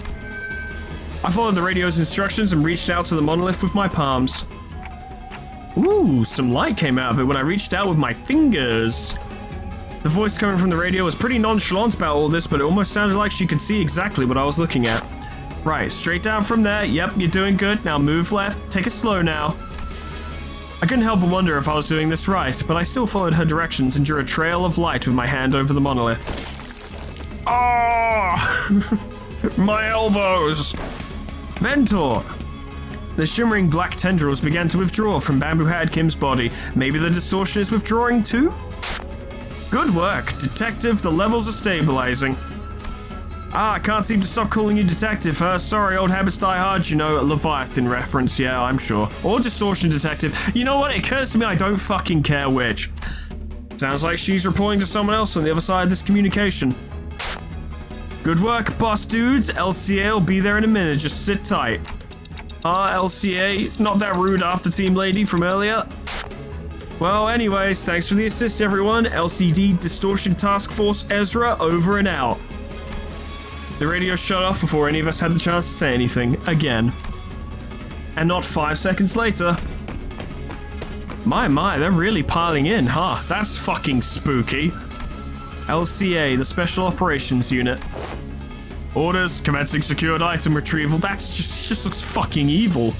I followed the radio's instructions and reached out to the monolith with my palms. Ooh, some light came out of it when I reached out with my fingers. The voice coming from the radio was pretty nonchalant about all this, but it almost sounded like she could see exactly what I was looking at. Right, straight down from there. Yep, you're doing good. Now move left. Take it slow now. I couldn't help but wonder if I was doing this right, but I still followed her directions and drew a trail of light with my hand over the monolith. Ah! My elbows! Mentor! The shimmering black tendrils began to withdraw from Bamboo Hat Kim's body. Maybe the distortion is withdrawing too? Good work, Detective. The levels are stabilizing. Ah, I can't seem to stop calling you Detective. Sorry, old habits die hard, you know. Leviathan reference, yeah, I'm sure. Or Distortion Detective. You know what? It occurs to me I don't fucking care which. Sounds like she's reporting to someone else on the other side of this communication. Good work, boss dudes. LCA will be there in a minute. Just sit tight. LCA. Not that rude after team lady from earlier. Well, anyways, thanks for the assist, everyone. LCD Distortion Task Force Ezra over and out. The radio shut off before any of us had the chance to say anything again. And not 5 seconds later. My, they're really piling in, huh? That's fucking spooky. LCA, the Special Operations Unit. Orders, commencing secured item retrieval. That's just looks fucking evil.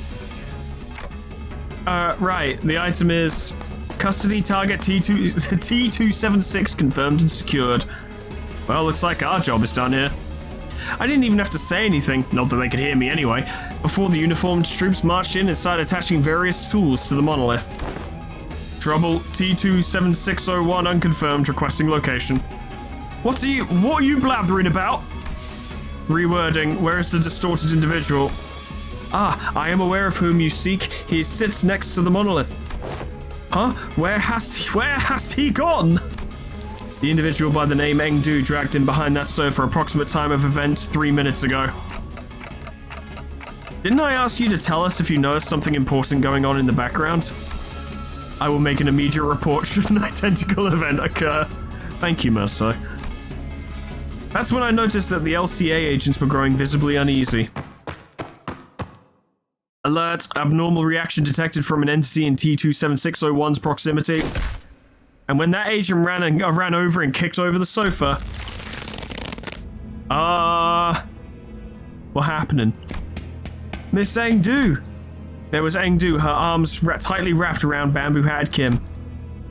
Right, the item is custody target T276 confirmed and secured. Well, looks like our job is done here. I didn't even have to say anything, not that they could hear me anyway, before the uniformed troops marched in and started attaching various tools to the monolith. Trouble, T27601 unconfirmed, requesting location. What are you blathering about? Rewording, where is the distorted individual? Ah, I am aware of whom you seek. He sits next to the monolith. Huh? Where has he gone? The individual by the name Engdu dragged him behind that sofa. Approximate time of event 3 minutes ago. Didn't I ask you to tell us if you noticed something important going on in the background? I will make an immediate report should an identical event occur. Thank you, Mercer. That's when I noticed that the LCA agents were growing visibly uneasy. Alert, abnormal reaction detected from an entity in T27601's proximity. And when that agent ran over and kicked over the sofa... what happening? Miss Engdu! There was Engdu, her arms tightly wrapped around Bamboo Hat Kim.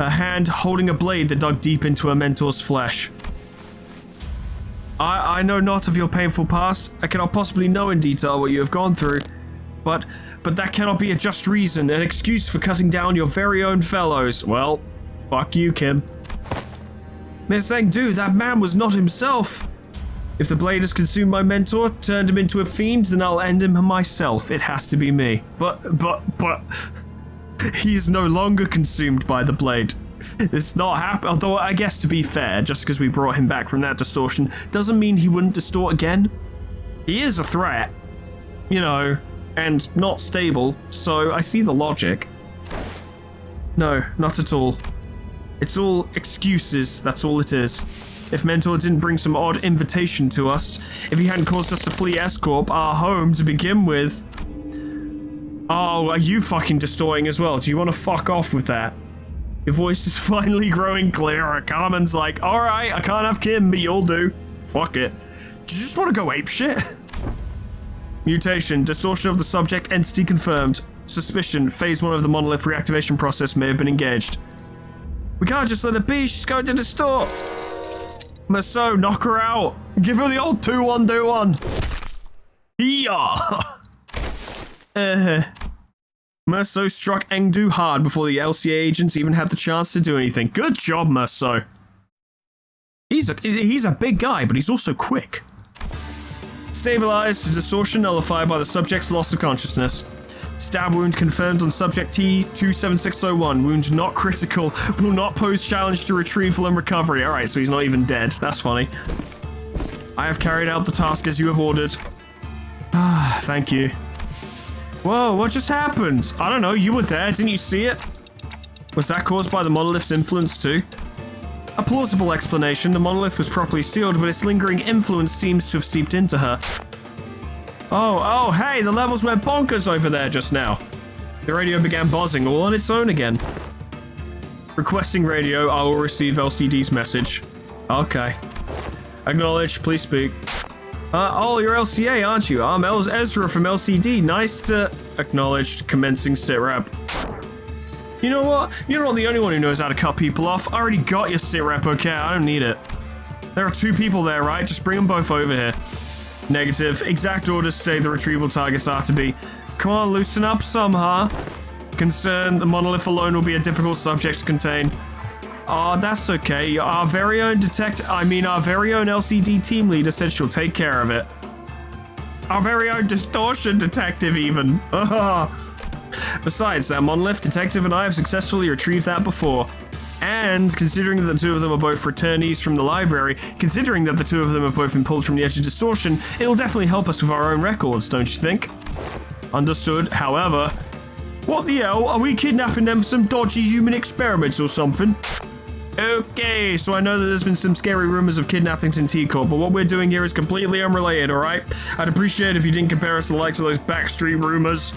Her hand holding a blade that dug deep into her mentor's flesh. I know not of your painful past. I cannot possibly know in detail what you have gone through. But that cannot be a just reason, an excuse for cutting down your very own fellows. Well... fuck you, Kim. Miss Engdu, that man was not himself. If the blade has consumed my mentor, turned him into a fiend, then I'll end him myself. It has to be me. But... he is no longer consumed by the blade. It's not happening. Although, I guess to be fair, just because we brought him back from that distortion, doesn't mean he wouldn't distort again. He is a threat. You know, and not stable, so I see the logic. No, not at all. It's all excuses, that's all it is. If Mentor didn't bring some odd invitation to us, if he hadn't caused us to flee S-Corp, our home, to begin with... Oh, are you fucking distorting as well? Do you want to fuck off with that? Your voice is finally growing clearer. Carmen's like, alright, I can't have Kim, but you'll do. Fuck it. Do you just want to go apeshit? Mutation, distortion of the subject entity confirmed. Suspicion, phase 1 of the monolith reactivation process may have been engaged. We can't just let it be, she's going to distort. Maso, knock her out. Give her the old 2-1-2-1. Yeah. Merceau struck Engdu hard before the LCA agents even had the chance to do anything. Good job, Merceau. He's a big guy, but he's also quick. Stabilized, distortion nullified by the subject's loss of consciousness. Stab wound confirmed on subject T27601. Wound not critical. Will not pose challenge to retrieval and recovery. Alright, so he's not even dead. That's funny. I have carried out the task as you have ordered. Ah, thank you. Whoa, what just happened? I don't know, you were there, didn't you see it? Was that caused by the monolith's influence too? A plausible explanation, the monolith was properly sealed, but its lingering influence seems to have seeped into her. Oh, hey, the levels went bonkers over there just now. The radio began buzzing all on its own again. Requesting radio, I will receive LCD's message. Okay. Acknowledge, please speak. Oh, you're LCA, aren't you? I'm Ezra from LCD. Nice to... Acknowledged, commencing sitrep. You know what? You're not the only one who knows how to cut people off. I already got your sitrep, okay? I don't need it. There are 2 people there, right? Just bring them both over here. Negative. Exact orders say the retrieval targets are to be. Come on, loosen up some, huh? Concern, the monolith alone will be a difficult subject to contain. Oh, that's okay. Our very own LCD team leader said she'll take care of it. Our very own distortion detective, even. Besides, that monolith detective and I have successfully retrieved that before. And considering that the 2 of them are both returnees from the library, considering that the 2 of them have both been pulled from the edge of distortion, it'll definitely help us with our own records, don't you think? Understood. However, what the hell? Are we kidnapping them for some dodgy human experiments or something? Okay, so I know that there's been some scary rumors of kidnappings in T-Corp, but what we're doing here is completely unrelated, alright? I'd appreciate it if you didn't compare us to the likes of those backstreet rumors.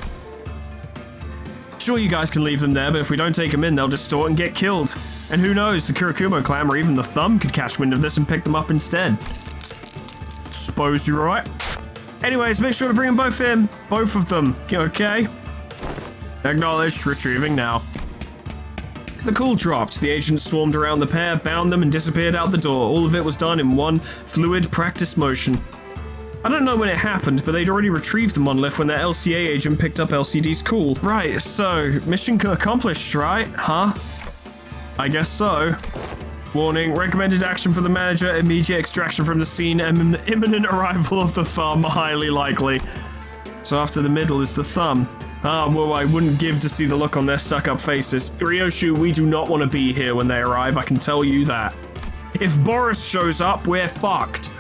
Sure, you guys can leave them there, but if we don't take them in, they'll distort and get killed. And who knows, the Kurakumo clan or even the Thumb could catch wind of this and pick them up instead. Suppose you're right. Anyways, make sure to bring them both in. Both of them, okay? Acknowledged, retrieving now. The call dropped, the agents swarmed around the pair, bound them and disappeared out the door. All of it was done in one fluid practice motion. I don't know when it happened, but they'd already retrieved the monolith when their LCA agent picked up LCD's call. Right, so, mission accomplished, right? Huh? I guess so. Warning, recommended action for the manager, immediate extraction from the scene, imminent arrival of the Thumb, highly likely. So after the middle is the Thumb. Well, I wouldn't give to see the look on their stuck-up faces. Ryoshu, we do not want to be here when they arrive, I can tell you that. If Boris shows up, we're fucked.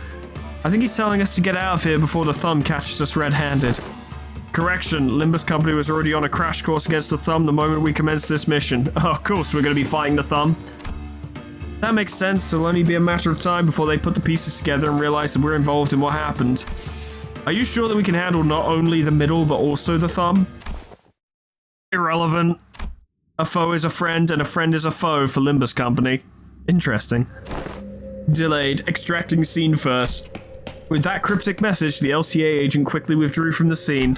I think he's telling us to get out of here before the Thumb catches us red-handed. Correction, Limbus Company was already on a crash course against the Thumb the moment we commenced this mission. Oh, of course we're going to be fighting the Thumb. That makes sense, it'll only be a matter of time before they put the pieces together and realize that we're involved in what happened. Are you sure that we can handle not only the middle, but also the Thumb? Irrelevant. A foe is a friend, and a friend is a foe for Limbus Company. Interesting. Delayed. Extracting scene first. With that cryptic message, the LCA agent quickly withdrew from the scene.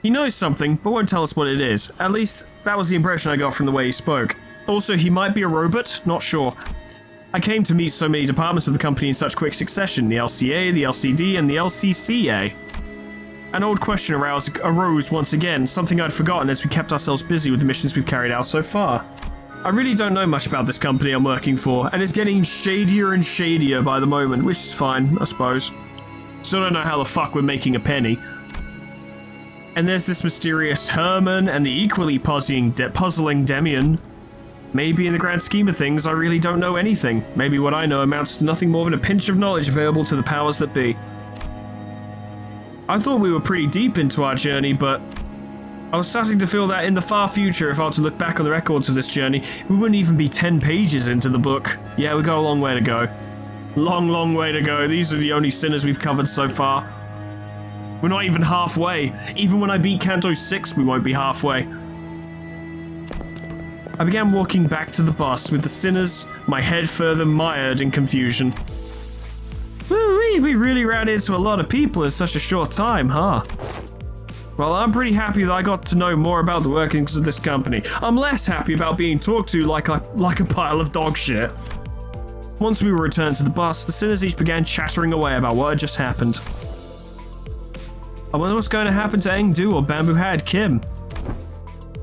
He knows something, but won't tell us what it is. At least, that was the impression I got from the way he spoke. Also, he might be a robot, not sure. I came to meet so many departments of the company in such quick succession, the LCA, the LCD, and the LCCA. An old question arose once again, something I'd forgotten as we kept ourselves busy with the missions we've carried out so far. I really don't know much about this company I'm working for, and it's getting shadier and shadier by the moment, which is fine, I suppose. Still don't know how the fuck we're making a penny. And there's this mysterious Herman and the equally puzzling Demian. Maybe in the grand scheme of things, I really don't know anything. Maybe what I know amounts to nothing more than a pinch of knowledge available to the powers that be. I thought we were pretty deep into our journey, but I was starting to feel that in the far future, if I were to look back on the records of this journey, we wouldn't even be 10 pages into the book. Yeah, we got a long way to go. Long way to go. These are the only sinners we've covered so far. We're not even halfway. Even when I beat Kanto 6, we won't be halfway. I began walking back to the bus with the sinners, my head further mired in confusion. Woo-wee, we really ran into a lot of people in such a short time, huh? Well, I'm pretty happy that I got to know more about the workings of this company. I'm less happy about being talked to like a pile of dog shit. Once we were returned to the bus, the sinners each began chattering away about what had just happened. I wonder what's going to happen to Engdu or Bamboo Hat Kim.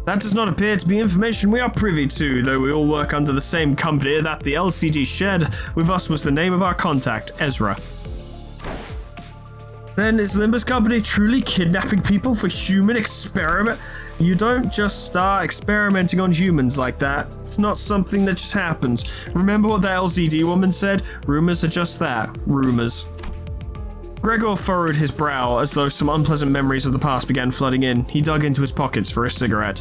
That does not appear to be information we are privy to, though we all work under the same company that the LCD shared with us was the name of our contact, Ezra. Then is Limbus Company truly kidnapping people for human experiment? You don't just start experimenting on humans like that. It's not something that just happens. Remember what the LCD woman said? Rumors are just that, rumors. Gregor furrowed his brow as though some unpleasant memories of the past began flooding in. He dug into his pockets for a cigarette.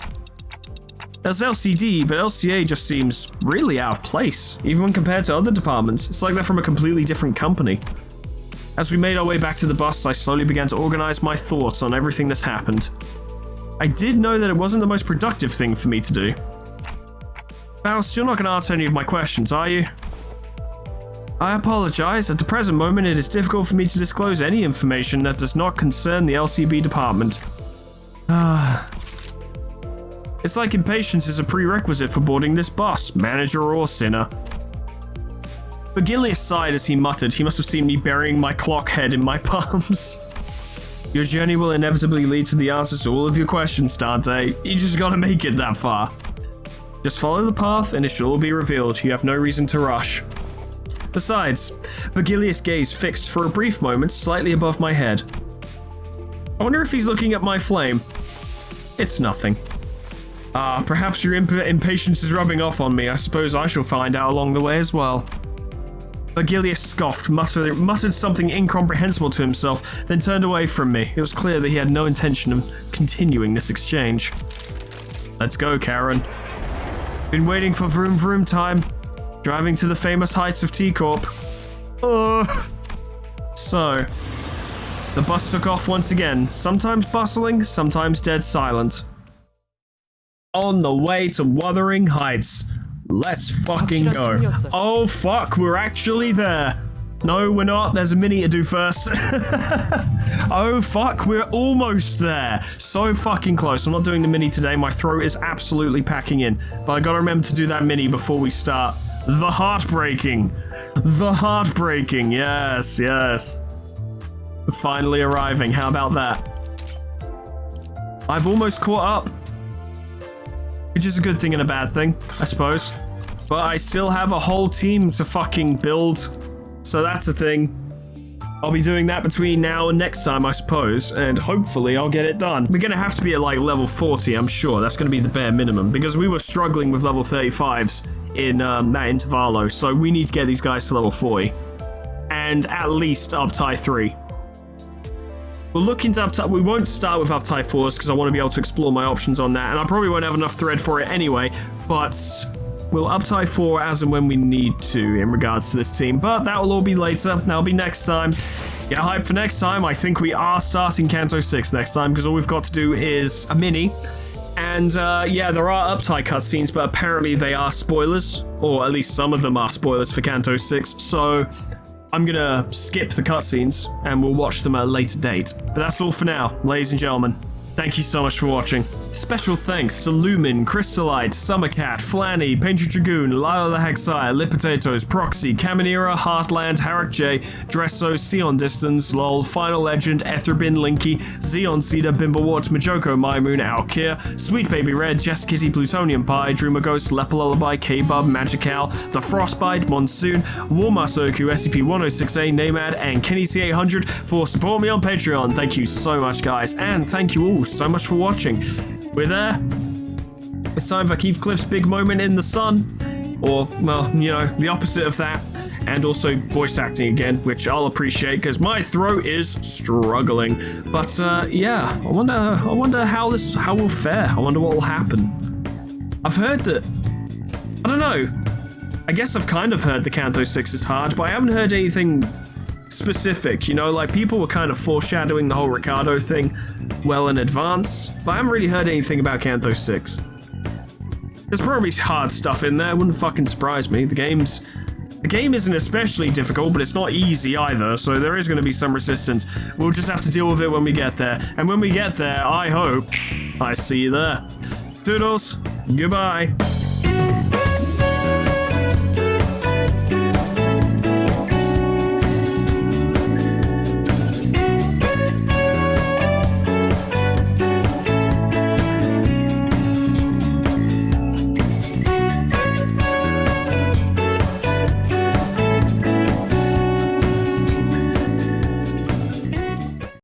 There's LCD, but LCA just seems really out of place, even when compared to other departments. It's like they're from a completely different company. As we made our way back to the bus, I slowly began to organize my thoughts on everything that's happened. I did know that it wasn't the most productive thing for me to do. Faust, you're not going to answer any of my questions, are you? I apologize. At the present moment, it is difficult for me to disclose any information that does not concern the LCB department. It's like impatience is a prerequisite for boarding this bus, manager or sinner. Virgilius sighed as he muttered. He must have seen me burying my clock head in my palms. Your journey will inevitably lead to the answers to all of your questions, Dante. You just gotta make it that far. Just follow the path and it shall all be revealed. You have no reason to rush. Besides, Virgilius' gaze fixed for a brief moment slightly above my head. I wonder if he's looking at my flame. It's nothing. Perhaps your impatience is rubbing off on me. I suppose I shall find out along the way as well. Virgilius scoffed, muttered something incomprehensible to himself, then turned away from me. It was clear that he had no intention of continuing this exchange. Let's go, Karen. Been waiting for vroom vroom time. Driving to the famous heights of T-Corp. So, the bus took off once again, sometimes bustling, sometimes dead silent. On the way to Wuthering Heights. Let's fucking go. Oh fuck, we're actually there. No, we're not. There's a mini to do first. Oh fuck, we're almost there. So fucking close. I'm not doing the mini today. My throat is absolutely packing in. But I gotta remember to do that mini before we start. The heartbreaking. The heartbreaking. Yes, yes. Finally arriving. How about that? I've almost caught up. Which is a good thing and a bad thing, I suppose. But I still have a whole team to fucking build. So that's a thing. I'll be doing that between now and next time, I suppose. And hopefully I'll get it done. We're going to have to be at like level 40, I'm sure. That's going to be the bare minimum. Because we were struggling with level 35s in that intervallo. So we need to get these guys to level 40. And at least up tie 3. We'll look into uptie. We won't start with uptie 4s because I want to be able to explore my options on that, and I probably won't have enough thread for it anyway, but we'll uptie 4 as and when we need to in regards to this team, but that will all be later. That'll be next time. Get hyped for next time. I think we are starting Kanto 6 next time because all we've got to do is a mini, and yeah, there are uptie cutscenes, but apparently they are spoilers, or at least some of them are spoilers for Kanto 6, so I'm gonna skip the cutscenes and we'll watch them at a later date. But that's all for now, ladies and gentlemen. Thank you so much for watching. Special thanks to Lumen, Crystalite, Summercat, Flanny, Painted Dragoon, Lila the Hexire, Lit Potatoes, Proxy, Caminera, Heartland, Harak J, Dresso, Sion Distance, LOL, Final Legend, Etherbin, Linky, Xeon Cedar, Bimblewart, Majoko, Mymoon, Alkir, Sweet Baby Red, Jess Kitty, Plutonium Pie, Dreamer Ghost, Lepolullaby, K-Bub, Magical, The Frostbite, Monsoon, Warmasoku, SCP-106A, Namad, and Kenny T800 for supporting me on Patreon. Thank you so much, guys, and thank you all so much for watching. We're there. It's time for Keith Cliff's big moment in the sun, or, well, you know, the opposite of that, and also voice acting again, which I'll appreciate because my throat is struggling. But yeah, I wonder how will fare. I wonder what will happen. I've heard that, I don't know. I guess I've kind of heard the Kanto 6 is hard, but I haven't heard anything specific, you know, like people were kind of foreshadowing the whole Ricardo thing well in advance, but I haven't really heard anything about Kanto 6. There's probably hard stuff in there, wouldn't fucking surprise me. The game isn't especially difficult, but it's not easy either, so there is going to be some resistance. We'll just have to deal with it when we get there, and when we get there, I hope I see you there. Toodles, goodbye.